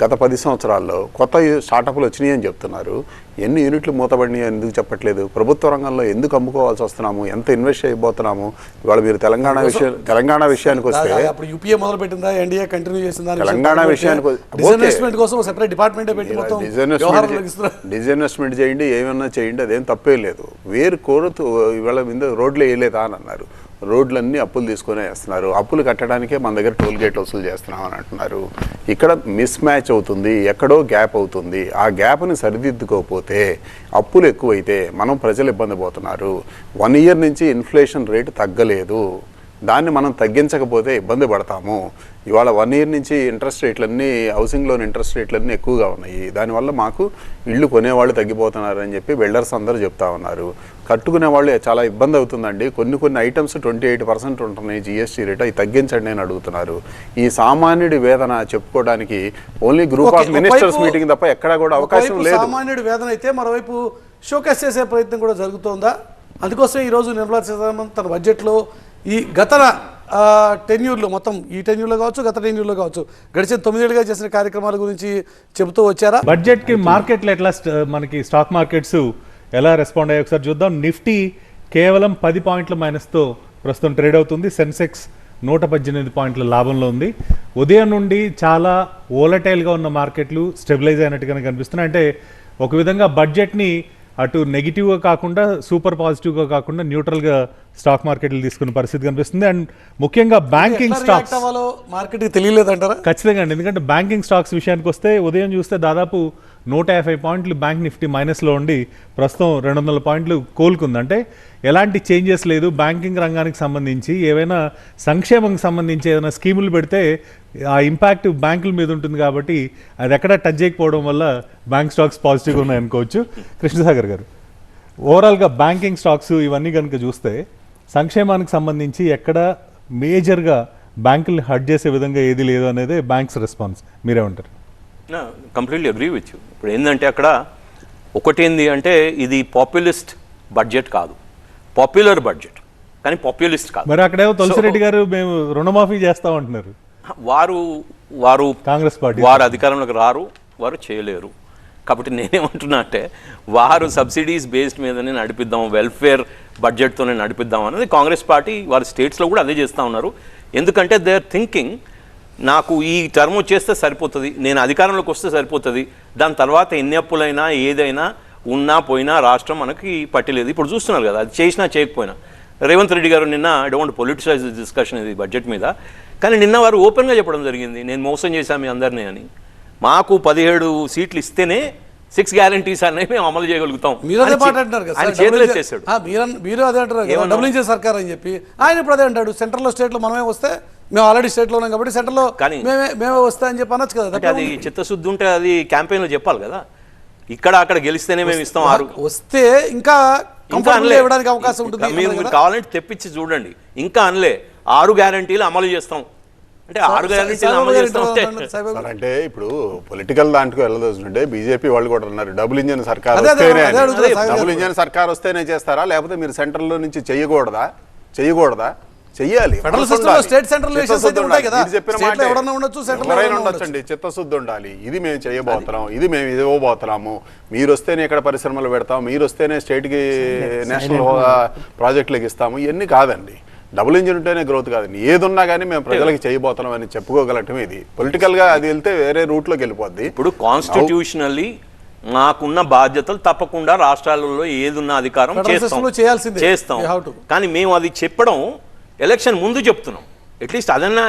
గత 10 సంవత్సరాల్లో కొత్త స్టార్టప్లు వచ్చినాయి అని చెప్తున్నారు. ఎన్ని యూనిట్లు మూతబడినాయి ఎందుకు చెప్పట్లేదు? ప్రభుత్వ రంగంలో ఎందుకు అమ్ముకోవాల్సి వస్తున్నాము? ఎంత ఇన్వెస్ట్ చేయబోతున్నాము? ఇవాళ మీరు తెలంగాణ విషయానికి వస్తే తెలంగాణ విషయానికి డిజిన్వెస్ట్మెంట్ చేయండి, ఏమన్నా చేయండి, అదేం తప్పే లేదు. వేరు కోరుతూ ఇవాళ మీద రోడ్లు వేయలేదా అని అన్నారు. రోడ్లన్నీ అప్పులు తీసుకునే వేస్తున్నారు. అప్పులు కట్టడానికే మన దగ్గర టోల్ గేట్ వసూలు చేస్తున్నామని అంటున్నారు. ఇక్కడ మిస్ మ్యాచ్ అవుతుంది, ఎక్కడో గ్యాప్ అవుతుంది. ఆ గ్యాప్ని సరిదిద్దుకోకపోతే అప్పులు ఎక్కువైతే మనం ప్రజలు ఇబ్బంది పోతున్నారు. 1 ఇయర్ నుంచి ఇన్ఫ్లేషన్ రేటు తగ్గలేదు. దాన్ని మనం తగ్గించకపోతే ఇబ్బంది పడతాము. ఇవాళ 1 year నుంచి ఇంట్రెస్ట్ రేట్లన్నీ, హౌసింగ్ లోన్ ఇంట్రెస్ట్ రేట్లన్నీ ఎక్కువగా ఉన్నాయి. దానివల్ల మాకు ఇళ్ళు కొనేవాళ్ళు తగ్గిపోతున్నారు అని చెప్పి బిల్డర్స్ అందరూ చెప్తా ఉన్నారు. కట్టుకునే వాళ్ళు చాలా ఇబ్బంది అవుతుందండి. కొన్ని ఐటమ్స్ 28% ఉంటున్నాయి జిఎస్టీ రేట్, అవి తగ్గించండి అని అడుగుతున్నారు. ఈ సామాన్యుడి వేదన చెప్పుకోవడానికి only group of ministers meeting తప్ప ఎక్కడా కూడా అవకాశం లేదు. సామాన్యుడి వేదన అయితే మరోవైపు షోకేస్ చేసే ప్రయత్నం కూడా జరుగుతోందా? అందుకోసం ఈరోజు నిర్మలా సీతారామన్ తన బడ్జెట్లో ఈ గత టెన్యూర్లో, మొత్తం ఈ టెన్యూర్లో కావచ్చు, గత టెన్యూర్లో కావచ్చు, గడిచిన 9 ఏళ్ళుగా చేసిన కార్యక్రమాల గురించి చెబుతూ వచ్చారా? బడ్జెట్ కి మార్కెట్లు ఎట్లా మనకి స్టాక్ మార్కెట్స్ ఎలా రెస్పాండ్ అయ్యాయి ఒకసారి చూద్దాం. నిఫ్టీ కేవలం 10 పాయింట్ల మైనస్తో ప్రస్తుతం ట్రేడ్ అవుతుంది. సెన్సెక్స్ 118 పాయింట్ల లాభంలో ఉంది. ఉదయం నుండి చాలా వోలటైల్గా ఉన్న మార్కెట్లు స్టెబిలైజ్ అయినట్టుగానే కనిపిస్తున్నాయి. అంటే ఒక విధంగా బడ్జెట్ని అటు నెగిటివ్గా కాకుండా సూపర్ పాజిటివ్గా కాకుండా న్యూట్రల్గా స్టాక్ మార్కెట్లు తీసుకున్న పరిస్థితి కనిపిస్తుంది. అండ్ ముఖ్యంగా బ్యాంకింగ్ స్టాక్స్ మార్కెట్కి తెలియలేదంటారా? ఖచ్చితంగా అండి. ఎందుకంటే బ్యాంకింగ్ స్టాక్స్ విషయానికి వస్తే ఉదయం చూస్తే దాదాపు 150 పాయింట్లు బ్యాంక్ నిఫ్టీ మైనస్లో ఉండి ప్రస్తుతం 200 పాయింట్లు కోలుకుంది. అంటే ఎలాంటి చేంజెస్ లేదు. బ్యాంకింగ్ రంగానికి సంబంధించి ఏవైనా సంక్షేమంకి సంబంధించి ఏదైనా స్కీములు పెడితే ఆ ఇంపాక్ట్ బ్యాంకుల మీద ఉంటుంది కాబట్టి అది ఎక్కడ టచ్ చేయకపోవడం వల్ల బ్యాంక్ స్టాక్స్ పాజిటివ్గా ఉన్నాయి అనుకోవచ్చు. కృష్ణసాగర్ గారు, ఓవరాల్గా బ్యాంకింగ్ స్టాక్స్ ఇవన్నీ కనుక చూస్తే సంక్షేమానికి సంబంధించి ఎక్కడ మేజర్గా బ్యాంకుల్ని హర్ట్ చేసే విధంగా ఏది లేదు అనేది బ్యాంక్స్ రెస్పాన్స్. మీరేమంటారు? Completely agree with you. ఇప్పుడు ఏంటంటే అక్కడ ఒకటేంది అంటే ఇది పాపులిస్ట్ బడ్జెట్ కాదు, పాపులర్ బడ్జెట్, కానీ పాపులిస్ట్ కాదు. మరి అక్కడేమో తులసిరెడ్డి గారు మేము రుణమాఫీ చేస్తామంటున్నారు. వారు కాంగ్రెస్ పార్టీ వారు అధికారంలోకి రారు, వారు చేయలేరు. కాబట్టి నేనేమంటున్నా అంటే వారు సబ్సిడీస్ బేస్డ్ మీదనే నడిపిద్దాం, వెల్ఫేర్ బడ్జెట్తోనే నడిపిద్దాం అనేది కాంగ్రెస్ పార్టీ వారి స్టేట్స్లో కూడా అదే చేస్తూ ఉన్నారు. ఎందుకంటే దే ఆర్ థింకింగ్ నాకు ఈ టర్మ్ వచ్చేస్తే సరిపోతుంది, నేను అధికారంలోకి వస్తే సరిపోతుంది, దాని తర్వాత ఎన్ని అప్పులైనా ఏదైనా ఉన్నా పోయినా రాష్ట్రం మనకి పట్టలేదు. ఇప్పుడు చూస్తున్నారు కదా, అది చేసినా చేయకపోయినా. రేవంత్ రెడ్డి గారు నిన్న, ఐ డోంట్ పొలిటిసైజ్ డిస్కషన్ ఇది బడ్జెట్ మీద, కానీ నిన్న వారు ఓపెన్గా చెప్పడం జరిగింది, నేను మోసం చేశాను మీ అందరినీ అని. మాకు 17 సీట్లు ఇస్తేనే 6 గ్యారంటీస్ అనేవి మేము అమలు చేయగలుగుతాం. మీరు అదే మాట అంటారు కదా, ఆయన చేతులు ఎత్తేసాడు. మీరు అదే అంటారు కదా, డబుల్ ఇంజిన్ సర్కార్ అని చెప్పి. ఆయన ఇప్పుడు అదే అంటాడు, సెంట్రల్లో స్టేట్లో మనమే వస్తే, మేము ఆల్రెడీ స్టేట్లో ఉన్నాం కాబట్టి సెంట్రల్లో మేమే వస్తా అని చెప్పి అనొచ్చు కదా. అంటే అది చిత్తశుద్ధి ఉంటే అది క్యాంపెయిన్లో చెప్పాలి కదా. ఇక్కడ అక్కడ గెలిస్తేనే మేము ఇస్తాం, 6 వస్తే ఇంకా ఇవ్వడానికి అవకాశం ఉంటుంది. మీరు కావాలంటే తెప్పించి చూడండి, ఇంకా అనలే 6 గ్యారంటీలు అమలు చేస్తాం అంటే 6 గ్యారంటీలు అమలు చేస్తాం అంటే ఇప్పుడు పొలిటికల్ దాంట్లో వెళ్ళదోస్తుంటే బీజేపీ వాళ్ళు కూడా ఉన్నారు, డబుల్ ఇంజిన్ సర్కార్ వస్తేనే, డబుల్ ఇంజిన్ సర్కార్ వస్తేనే చేస్తారా, లేకపోతే మీరు సెంట్రల్లో నుంచి చేయకూడదా చెయ్యాలి. ఉండొచ్చండి, చిత్తశుద్ధి ఉండాలి. ఇది మేము చేయబోతున్నాం, ఇది మేము ఇవ్వబోతున్నాము, మీరు వస్తేనే ఇక్కడ పరిశ్రమలు పెడతాం, మీరు వస్తేనే స్టేట్కి నేషనల్ హోదా ప్రాజెక్టులకు ఇస్తాము, ఇవన్నీ కాదండి. డబుల్ ఇంజిన్ ఉంటేనే గ్రోత్ కాదండి. ఏదున్నా కానీ మేము ప్రజలకు చేయబోతున్నాం అని చెప్పుకోగలటం ఇది. పొలిటికల్గా అది వెళ్తే వేరే రూట్లోకి వెళ్ళిపోద్ది. ఇప్పుడు కాన్స్టిట్యూషనల్లీ మాకున్న బాధ్యతలు తప్పకుండా రాష్ట్రాలలో ఏదున్న అధికారం చేస్తాం, కానీ మేము అది చెప్పడం ఎలక్షన్ ముందు చెప్తున్నాం. అట్లీస్ట్ అదన్నా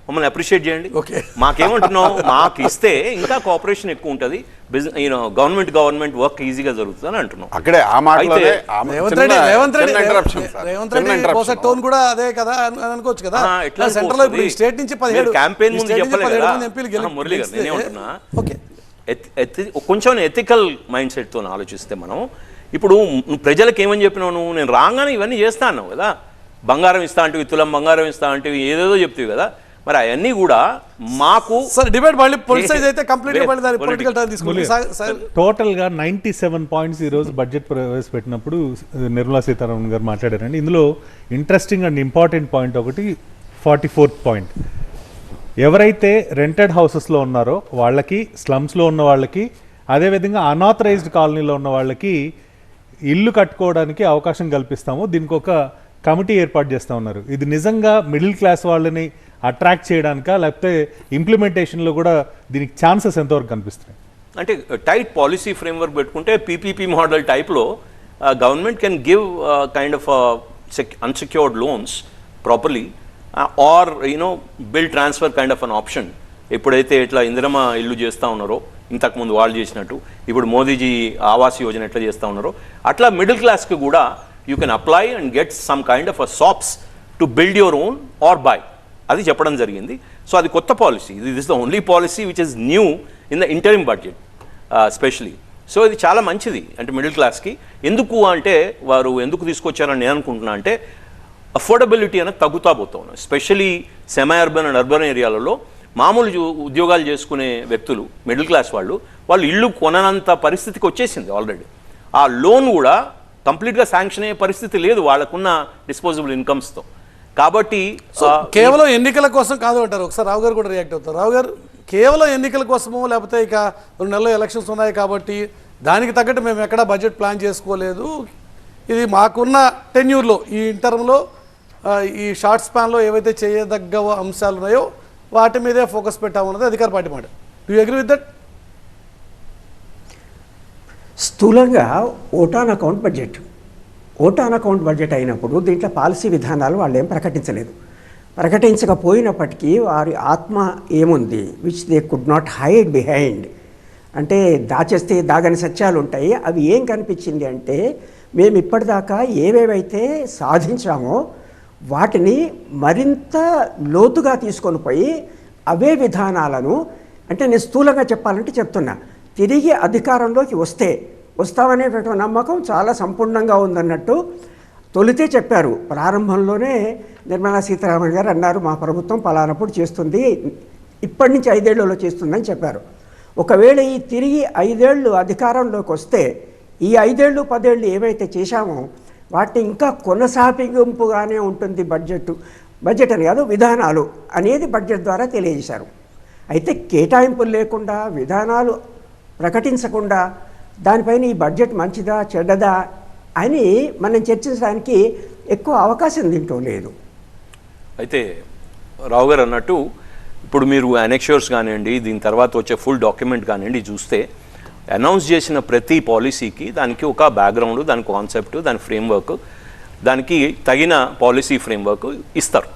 మమ్మల్ని అప్రిషియేట్ చేయండి. మాకేమంటున్నాం, మాకు ఇస్తే ఇంకా కోఆపరేషన్ ఎక్కువ ఉంటుంది, గవర్నమెంట్ వర్క్ ఈజీగా జరుగుతుంది అని అంటున్నాం. అక్కడే ఆ మాటలోనే టోన్ కూడా అదే కదా అనుకోవచ్చు కదా. సెంట్రల్ స్టేట్ నుంచి 17 క్యాంపెయిన్ ముందు చెప్పలేదు మురళి గారు. నేనేమంటున్నా, కొంచెం ఎథికల్ మైండ్ సెట్తో ఆలోచిస్తే మనం ఇప్పుడు ప్రజలకు ఏమని చెప్పినావు, నువ్వు నేను రాగానే ఇవన్నీ చేస్తా అన్నావు కదా, బంగారం ఇస్తా అంటే, తులం బంగారం ఇస్తా అంటే ఏదేదో చెప్తావు కదా, మరి అవన్నీ కూడా మాకు టోటల్ గా 97 పాయింట్స్ ఈ రోజు బడ్జెట్ ప్రవేశపెట్టినప్పుడు నిర్మలా సీతారామన్ గారు మాట్లాడారండి. ఇందులో ఇంట్రెస్టింగ్ అండ్ ఇంపార్టెంట్ పాయింట్ ఒకటి 44th పాయింట్, ఎవరైతే రెంటెడ్ హౌసెస్లో ఉన్నారో వాళ్ళకి, స్లమ్స్లో ఉన్న వాళ్ళకి, అదేవిధంగా అన్ఆథరైజ్డ్ కాలనీలో ఉన్న వాళ్ళకి ఇల్లు కట్టుకోవడానికి అవకాశం కల్పిస్తాము, దీనికి ఒక కమిటీ ఏర్పాటు చేస్తూ ఉన్నారు. ఇది నిజంగా మిడిల్ క్లాస్ వాళ్ళని అట్రాక్ట్ చేయడానికా, లేకపోతే ఇంప్లిమెంటేషన్లో కూడా దీనికి ఛాన్సెస్ ఎంతవరకు కనిపిస్తున్నాయి? అంటే టైట్ పాలసీ ఫ్రేమ్వర్క్ పెట్టుకుంటే పీపీపీ మోడల్ టైప్లో government can give kind of unsecured loans properly are bill transfer kind of an option. ఎప్పుడైతే ఇట్లా ఇందిరమ్మ ఇల్లు చేస్తూ ఉన్నారో, ఇంతకుముందు వాళ్ళు చేసినట్టు, ఇప్పుడు మోదీజీ ఆవాస్ యోజన ఎట్లా చేస్తూ ఉన్నారో, అట్లా మిడిల్ క్లాస్కి కూడా you can apply and get some kind of a SOPs to build your own or buy, అది చెప్పడం జరిగింది. సో అది కొత్త policy, this the only policy which is new in the interim budget specially. So ఇది చాలా మంచిది అంటే మిడిల్ క్లాస్కి. ఎందుకు అంటే వారు ఎందుకు తీసుకొచ్చారని నేను అనుకుంటున్నా అంటే అఫోర్డబిలిటీ అనేది తగ్గుతా పోతా ఉన్నాం, especially semi urban and urban ఏరియాలలో. మామూలు ఉద్యోగాలు చేసుకునే వ్యక్తులు, మిడిల్ క్లాస్ వాళ్ళు ఇల్లు కొననంత పరిస్థితికి వచ్చేసింది ఆల్రెడీ. ఆ లోన్ కూడా కంప్లీట్గా శాంక్షన్ అయ్యే పరిస్థితి లేదు వాళ్ళకున్న డిస్పోజబుల్ ఇన్కమ్స్తో. కాబట్టి కేవలం ఎన్నికల కోసం కాదు అంటారు. ఒకసారి రావు గారు కూడా రియాక్ట్ అవుతారు. రావు గారు, కేవలం ఎన్నికల కోసమో లేకపోతే ఇక 2 నెలల్లో ఎలక్షన్స్ ఉన్నాయి కాబట్టి దానికి తగ్గట్టు మేము ఎక్కడా బడ్జెట్ ప్లాన్ చేసుకోలేదు, ఇది మాకున్న టెన్యూర్లో ఈ టర్మ్లో ఈ షార్ట్ స్పాన్లో ఏవైతే చేయదగ్గ అంశాలు ఉన్నాయో వాటి మీదే ఫోకస్ పెట్టామన్నది అధికార పార్టీ మాట. Do you agree with that? స్థూలంగా ఓటాన్ అకౌంట్ బడ్జెట్ అయినప్పుడు దీంట్లో పాలసీ విధానాలు వాళ్ళు ఏం ప్రకటించలేదు. ప్రకటించకపోయినప్పటికీ వారి ఆత్మ ఏముంది, which they could not hide behind, అంటే దాచేస్తే దాగని సత్యాలు ఉంటాయి. అవి ఏం కనిపించింది అంటే మేము ఇప్పటిదాకా ఏవేవైతే సాధించామో వాటిని మరింత లోతుగా తీసుకొని పోయి అవే విధానాలను, అంటే నేను స్థూలంగా చెప్పాలంటే చెప్తున్నా, తిరిగి అధికారంలోకి వస్తామనేటువంటి నమ్మకం చాలా సంపూర్ణంగా ఉందన్నట్టు తొలితే చెప్పారు. ప్రారంభంలోనే నిర్మలా సీతారామన్ గారు అన్నారు, మా ప్రభుత్వం పలానప్పుడు చేస్తుంది, ఇప్పటి నుంచి 5 ఏళ్లలో చేస్తుందని చెప్పారు. ఒకవేళ ఈ తిరిగి 5 ఏళ్ళు అధికారంలోకి వస్తే ఈ 5 ఏళ్ళు 10 ఏళ్ళు ఏవైతే చేశామో వాటిని ఇంకా కొనసాగింపుగానే ఉంటుంది బడ్జెట్ అని కాదు, విధానాలు అనేది బడ్జెట్ ద్వారా తెలియజేశారు. అయితే కేటాయింపులు లేకుండా, విధానాలు ప్రకటించకుండా దానిపైన ఈ బడ్జెట్ మంచిదా చెడ్డదా అని మనం చర్చించడానికి ఎక్కువ అవకాశం దీంట్లో లేదు. అయితే రావు గారు అన్నట్టు ఇప్పుడు మీరు అనెక్షర్స్ కానివ్వండి, దీని తర్వాత వచ్చే ఫుల్ డాక్యుమెంట్ కానివ్వండి చూస్తే అనౌన్స్ చేసిన ప్రతి పాలసీకి దానికి ఒక బ్యాక్గ్రౌండ్, దాని కాన్సెప్ట్, దాని ఫ్రేమ్వర్క్, దానికి తగిన పాలసీ ఫ్రేమ్వర్క్ ఇస్తారు.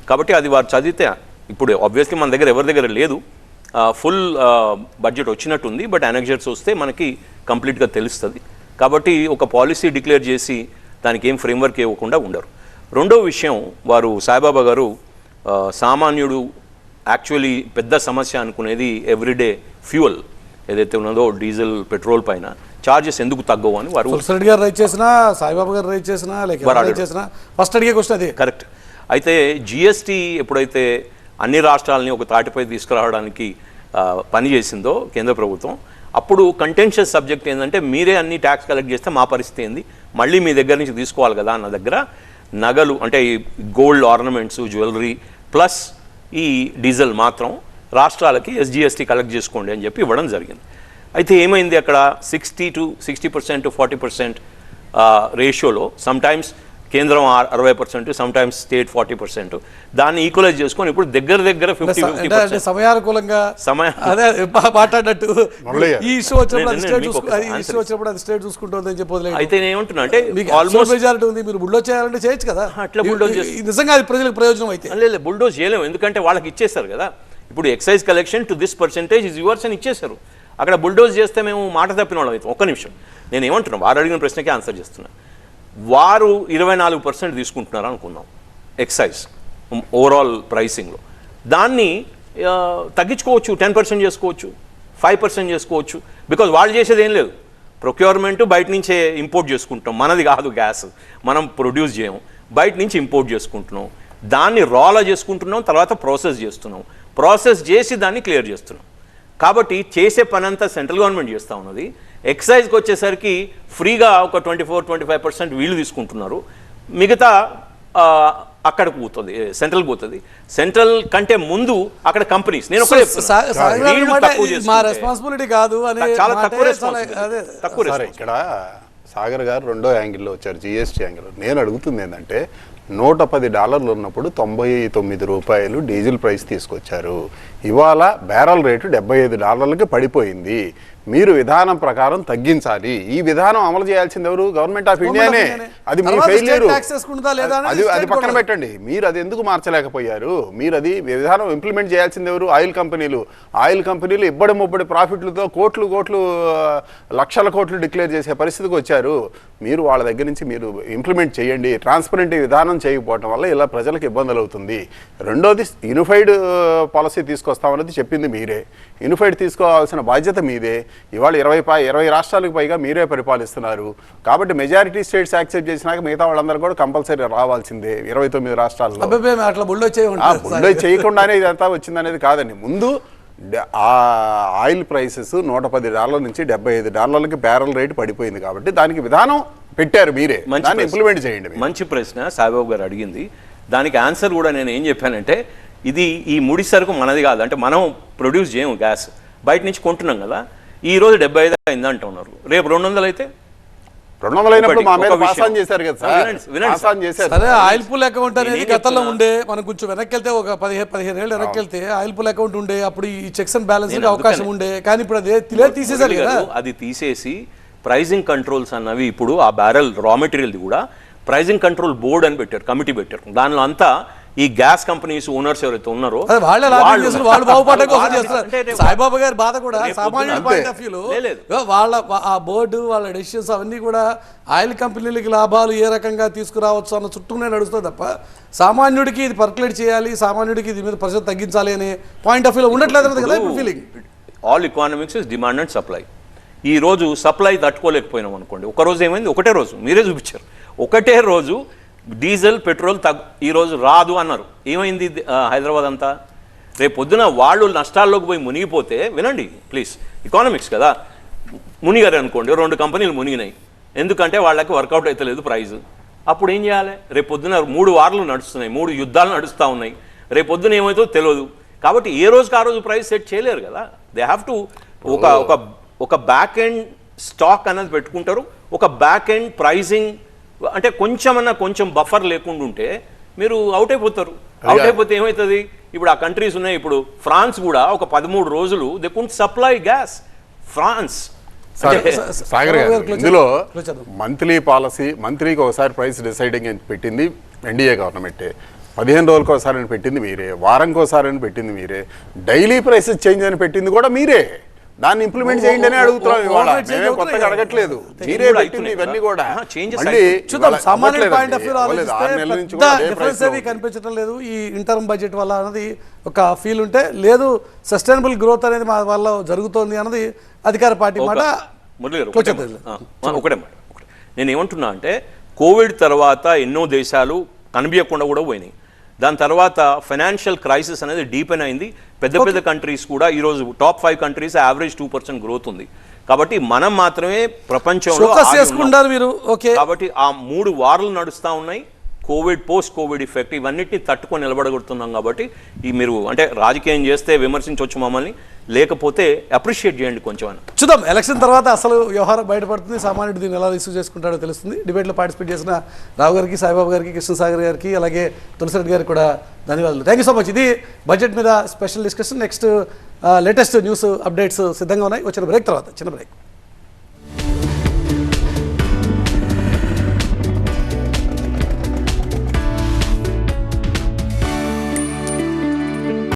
కాబట్టి అది వారు చదివితే, ఇప్పుడు ఆబ్వియస్లీ మన దగ్గర ఎవరి దగ్గర లేదు, ఫుల్ బడ్జెట్ వచ్చినట్టుంది, బట్ అనెక్షర్స్ వస్తే మనకి కంప్లీట్గా తెలుస్తుంది. కాబట్టి ఒక పాలసీ డిక్లేర్ చేసి దానికి ఏం ఫ్రేమ్వర్క్ ఇవ్వకుండా ఉండరు. రెండో విషయం, వారు సాయిబాబా గారు సామాన్యుడు యాక్చువల్లీ పెద్ద సమస్య అనుకునేది ఎవ్రీడే ఫ్యూయల్ ఏదైతే ఉన్నదో డీజిల్ పెట్రోల్ పైన ఛార్జెస్ ఎందుకు తగ్గవు అని వారు రెడ్డి గారు రైట్ చేసినా, సాయిబాబా గారు రైట్ చేసినా, ఫస్ట్ అడిగే క్వశ్చన్ అది కరెక్ట్. అయితే జిఎస్టీ ఎప్పుడైతే అన్ని రాష్ట్రాలని ఒక తాటిపై తీసుకురావడానికి పనిచేసిందో కేంద్ర ప్రభుత్వం, అప్పుడు కంటెన్షియస్ సబ్జెక్ట్ ఏంటంటే మీరే అన్ని ట్యాక్స్ కలెక్ట్ చేస్తే మా పరిస్థితి ఏంది, మళ్ళీ మీ దగ్గర నుంచి తీసుకోవాలి కదా అన్న దగ్గర నగలు అంటే ఈ గోల్డ్ ఆర్నమెంట్స్, జ్యువెలరీ ప్లస్ ఈ డీజిల్ మాత్రం రాష్ట్రాలకి ఎస్జిఎస్టీ కలెక్ట్ చేసుకోండి అని చెప్పి ఇవ్వడం జరిగింది. అయితే ఏమైంది అక్కడ 60% to 40% రేషియోలో సమ్టైమ్స్ కేంద్రం 60%, సమ్టైమ్స్ స్టేట్ 40%, దాన్ని ఈక్వలైజ్ చేసుకొని ఇప్పుడు దగ్గర 50% సమయానుకూలంగా మాట్లాడినట్టు ఈ ఇష్యూ వచ్చినప్పుడు అది స్టేట్ చూసుకుంటుంది అని చెప్పి. అయితే నేను ఏమంటున్నా అంటే ఆల్మోస్ట్ మెజారిటీ ఉంది, మీరు బుల్డోజ్ చేయాలంటే చేయొచ్చు కదా. అట్లా బుల్డోజ్ నిజంగా అది ప్రజలకు ప్రయోజనం అయితే లేదు, బుల్డోజ్ చేయలేము, ఎందుకంటే వాళ్ళకి ఇచ్చేస్తారు కదా. ఇప్పుడు excise collection to this percentage is yours అని ఇచ్చేశారు. అక్కడ బుల్డోజ్ చేస్తే మేము మాట తప్పిన వాళ్ళం అయితే. ఒక్క నిమిషం, నేను ఏమంటున్నాను, వారు అడిగిన ప్రశ్నకే ఆన్సర్ చేస్తున్నా. వారు 24% తీసుకుంటున్నారు అనుకుందాం ఎక్సైజ్ ఓవరాల్ ప్రైసింగ్లో, దాన్ని తగ్గించుకోవచ్చు, 10% చేసుకోవచ్చు, 5% చేసుకోవచ్చు. బికాజ్ వాళ్ళు చేసేది ఏం లేదు, ప్రొక్యూర్మెంట్ బయట నుంచే ఇంపోర్ట్ చేసుకుంటాం, మనది కాదు గ్యాస్, మనం ప్రొడ్యూస్ చేయము, బయట నుంచి ఇంపోర్ట్ చేసుకుంటున్నాం, దాన్ని రాలా చేసుకుంటున్నాం, తర్వాత ప్రాసెస్ చేస్తున్నాం, ప్రాసెస్ చేసి దాన్ని క్లియర్ చేస్తున్నాం. కాబట్టి చేసే పని అంతా సెంట్రల్ గవర్నమెంట్ చేస్తూ ఉన్నది. ఎక్సైజ్కి వచ్చేసరికి ఫ్రీగా ఒక 24-25% వీళ్ళు తీసుకుంటున్నారు, మిగతా అక్కడికి పోతుంది, సెంట్రల్కి పోతుంది. సెంట్రల్ కంటే ముందు అక్కడ కంపెనీస్, నేను మా రెస్పాన్సిబిలిటీ కాదు అని చాలా తక్కువ ఇక్కడ సాగర్ గారు రెండో యాంగిల్లో వచ్చారు, జిఎస్టీ యాంగిల్లో. నేను అడుగుతుంది ఏంటంటే $110 ఉన్నప్పుడు 99 రూపాయలు డీజిల్ ప్రైస్ తీసుకొచ్చారు. ఇవాళ బ్యారల్ రేటు $75కి పడిపోయింది. మీరు విధానం ప్రకారం తగ్గించాలి. ఈ విధానం అమలు చేయాల్సింది ఎవరు? గవర్నమెంట్ ఆఫ్ ఇండియానే. అది మీ ఫెయిల్యూర్. అది పక్కన పెట్టండి. మీరు అది ఎందుకు మార్చలేకపోయారు? మీరు అది విధానం ఇంప్లిమెంట్ చేయాల్సింది ఎవరు? ఆయిల్ కంపెనీలు. ఆయిల్ కంపెనీలు ఇబ్బడి ముబ్బడి ప్రాఫిట్లతో కోట్లు లక్షల కోట్లు డిక్లేర్ చేసే పరిస్థితికి వచ్చారు. మీరు వాళ్ళ దగ్గర నుంచి మీరు ఇంప్లిమెంట్ చేయండి. ట్రాన్స్పరెంట్ విధానం చేయకపోవడం వల్ల ఇలా ప్రజలకు ఇబ్బందులు అవుతుంది. రెండోది యూనిఫైడ్ పాలసీ తీసుకొస్తామన్నది చెప్పింది మీరే. యూనిఫైడ్ తీసుకోవాల్సిన బాధ్యత మీదే. ఇవాళ 20 రాష్ట్రాలకు పైగా మీరే పరిపాలిస్తున్నారు. కాబట్టి మెజారిటీ స్టేట్స్ యాక్సెప్ట్ చేసినాక మిగతా వాళ్ళందరూ కూడా కంపల్సరీ రావాల్సిందే. 29 రాష్ట్రాల్లో బుల్డో చేయకుండానే ఇదంతా వచ్చిందనేది కాదండి. ముందు ఆ ఆయిల్ ప్రైసెస్ $110 నుంచి $75కి బ్యారల్ రేటు పడిపోయింది. కాబట్టి దానికి విధానం పెట్టారు మీరే. దాన్ని ఇంప్లిమెంట్ చేయండి. మంచి ప్రశ్న సాయిబాబు గారు అడిగింది. దానికి ఆన్సర్ కూడా నేను ఏం చెప్పానంటే, ఇది ఈ ముడి సరుకు మనది కాదు. అంటే మనం ప్రొడ్యూస్ చేయము గ్యాస్, బయట నుంచి కొంటున్నాం కదా. ఈ రోజు 75 అయింది అంటున్నారు, రేపు 200 అయితే 200 అయినప్పుడు మా మీద పాసాన్ చేశారు కదా సార్. పాసాన్ చేశారు. అదే ఆయిల్ పూల్ అకౌంట్ అనేది గతంలో ఉండే, మనం కొంచెం వెనక్కి వెళ్తే ఒక 15 ఏళ్ళు వెనక్కి వెళ్తే ఆయిల్ పూల్ అకౌంట్ ఉండే, అప్పుడు ఈ చెక్స్ అండ్ బ్యాలెన్స్ అవకాశం ఉండే. కానీ ఇప్పుడు అది తీసేసారు కదా. అది తీసేసి ప్రైజింగ్ కంట్రోల్స్ అన్నవి ఇప్పుడు ఆ బ్యారెల్ రా మెటీరియల్ది కూడా ప్రైజింగ్ కంట్రోల్ బోర్డ్ అని పెట్టారు, కమిటీ పెట్టారు. దానిలో అంతా ఈ గ్యాస్ కంపెనీస్ ఓనర్స్ ఎవరైతే ఉన్నారో వాళ్ళు బాగుపడడం కోసం చేస్తున్నారు. సాయిబాబా గారి బాధ కూడా సామాన్యుడి పాయింట్ ఆఫ్ వ్యూలో వాళ్ళ ఆ బోర్డు వాళ్ళ డెసిషన్స్ అవన్నీ కూడా ఆయిల్ కంపెనీలకి లాభాలు ఏ రకంగా తీసుకురావచ్చు అన్న చుట్టూనే నడుస్తుంది తప్ప సామాన్యుడికి ఇది పర్కులేట్ చేయాలి, సామాన్యుడికి ఇది మీద ప్రెషర్ తగ్గించాలి అనే పాయింట్ ఆఫ్ వ్యూలో ఉండట్లేదు కదా ఇప్పుడు feeling. All economics is demand and supply. ఈ రోజు సప్లై తట్టుకోలేకపోయినాం అనుకోండి, ఒక రోజు ఏమైంది, ఒకటే రోజు మీరే చూపించారు, ఒకటే రోజు డీజిల్ పెట్రోల్ ఈరోజు రాదు అన్నారు. ఏమైంది హైదరాబాద్ అంతా? రేపు పొద్దున వాళ్ళు నష్టాల్లోకి పోయి మునిగిపోతే, వినండి ప్లీజ్, ఎకానమిక్స్ కదా, మునిగారు అనుకోండి, 2 కంపెనీలు మునిగినాయి, ఎందుకంటే వాళ్ళకి వర్కౌట్ అయితే లేదు ప్రైజ్. అప్పుడు ఏం చేయాలి? రేపు పొద్దున 3 వార్లు నడుస్తున్నాయి, 3 యుద్ధాలు నడుస్తూ ఉన్నాయి, రేపు పొద్దున ఏమవుతుందో తెలియదు. కాబట్టి ఏ రోజుకి ఆ రోజు ప్రైస్ సెట్ చేయలేరు కదా. దే హ్యావ్ టు ఒక బ్యాక్ ఎండ్ స్టాక్ అనేది పెట్టుకుంటారు. ఒక బ్యాక్ ఎండ్ ప్రైజింగ్ అంటే కొంచెం బఫర్ లేకుండా ఉంటే మీరు అవుట్ అయిపోతారు. అవుట్ అయిపోతే ఏమవుతుంది? ఇప్పుడు ఆ కంట్రీస్ ఉన్నాయి, ఇప్పుడు ఫ్రాన్స్ కూడా ఒక 13 రోజులు దే కుడ్ సప్లై గ్యాస్. ఫ్రాన్స్ సాగర్ గారు, ఇందులో మంత్లీ పాలసీ, మంత్లీకి ఒకసారి ప్రైస్ డిసైడింగ్ అని పెట్టింది ఎన్డీఏ గవర్నమెంటే, 15 రోజులకు ఒకసారి అని పెట్టింది మీరే, వారంకి ఒకసారి అని పెట్టింది మీరే, డైలీ ప్రైసెస్ చేంజ్ అని పెట్టింది కూడా మీరే. దాన్ని ఇంప్లిమెంట్ చేయండి అని అడుగుతున్నాం. ఇవాళ మేమే కొత్తగా అడగట్లేదు, మీరే పెట్టింది ఇవన్నీ కూడా. కనిపించడం లేదు ఈ ఇంటర్మ్ బడ్జెట్ వల్ల అన్నది ఒక ఫీల్ ఉంటే లేదు, సస్టైనబుల్ గ్రోత్ అనేది మా వల్ల జరుగుతోంది అన్నది అధికార పార్టీ మాట. ఒకటే మాట, నేను ఏమంటున్నా అంటే కోవిడ్ తర్వాత ఎన్నో దేశాలు కనిపించకుండా కూడా పోయినాయి. దాని తర్వాత ఫైనాన్షియల్ క్రైసిస్ అనేది డీపెన్ అయింది. పెద్ద కంట్రీస్ కూడా ఈరోజు టాప్ 5 కంట్రీస్ యావరేజ్ 2% గ్రోత్ ఉంది. కాబట్టి మనం మాత్రమే ప్రపంచంలో కాబట్టి ఆ 3 వార్లు నడుస్తూ ఉన్నాయి. కోవిడ్, పోస్ట్ కోవిడ్ ఎఫెక్ట్, ఇవన్నిటిని తట్టుకొని నిలబడగలుగుతున్నాం. కాబట్టి ఈ మీరు అంటే రాజకీయం చేస్తే విమర్శించవచ్చు మమ్మల్ని, లేకపోతే అప్రిషియేట్ చేయండి కొంచెం అని. చూద్దాం ఎలక్షన్ తర్వాత అసలు వ్యవహారం బయటపడుతుంది, సామాన్యుడు దీన్ని ఎలా రిసీవ్ చేసుకుంటాడో తెలుస్తుంది. డిబేట్లో పార్టిసిపేట్ చేసిన రావు గారికి, సాయిబాబు గారికి, కృష్ణసాగర్ గారికి, అలాగే తులసిరెడ్డి గారికి కూడా ధన్యవాదాలు. Thank you so much. ఇది బడ్జెట్ మీద special discussion. Next latest news updates సిద్ధంగా ఉన్నాయి. వచ్చిన బ్రేక్ తర్వాత చిన్న బ్రేక్.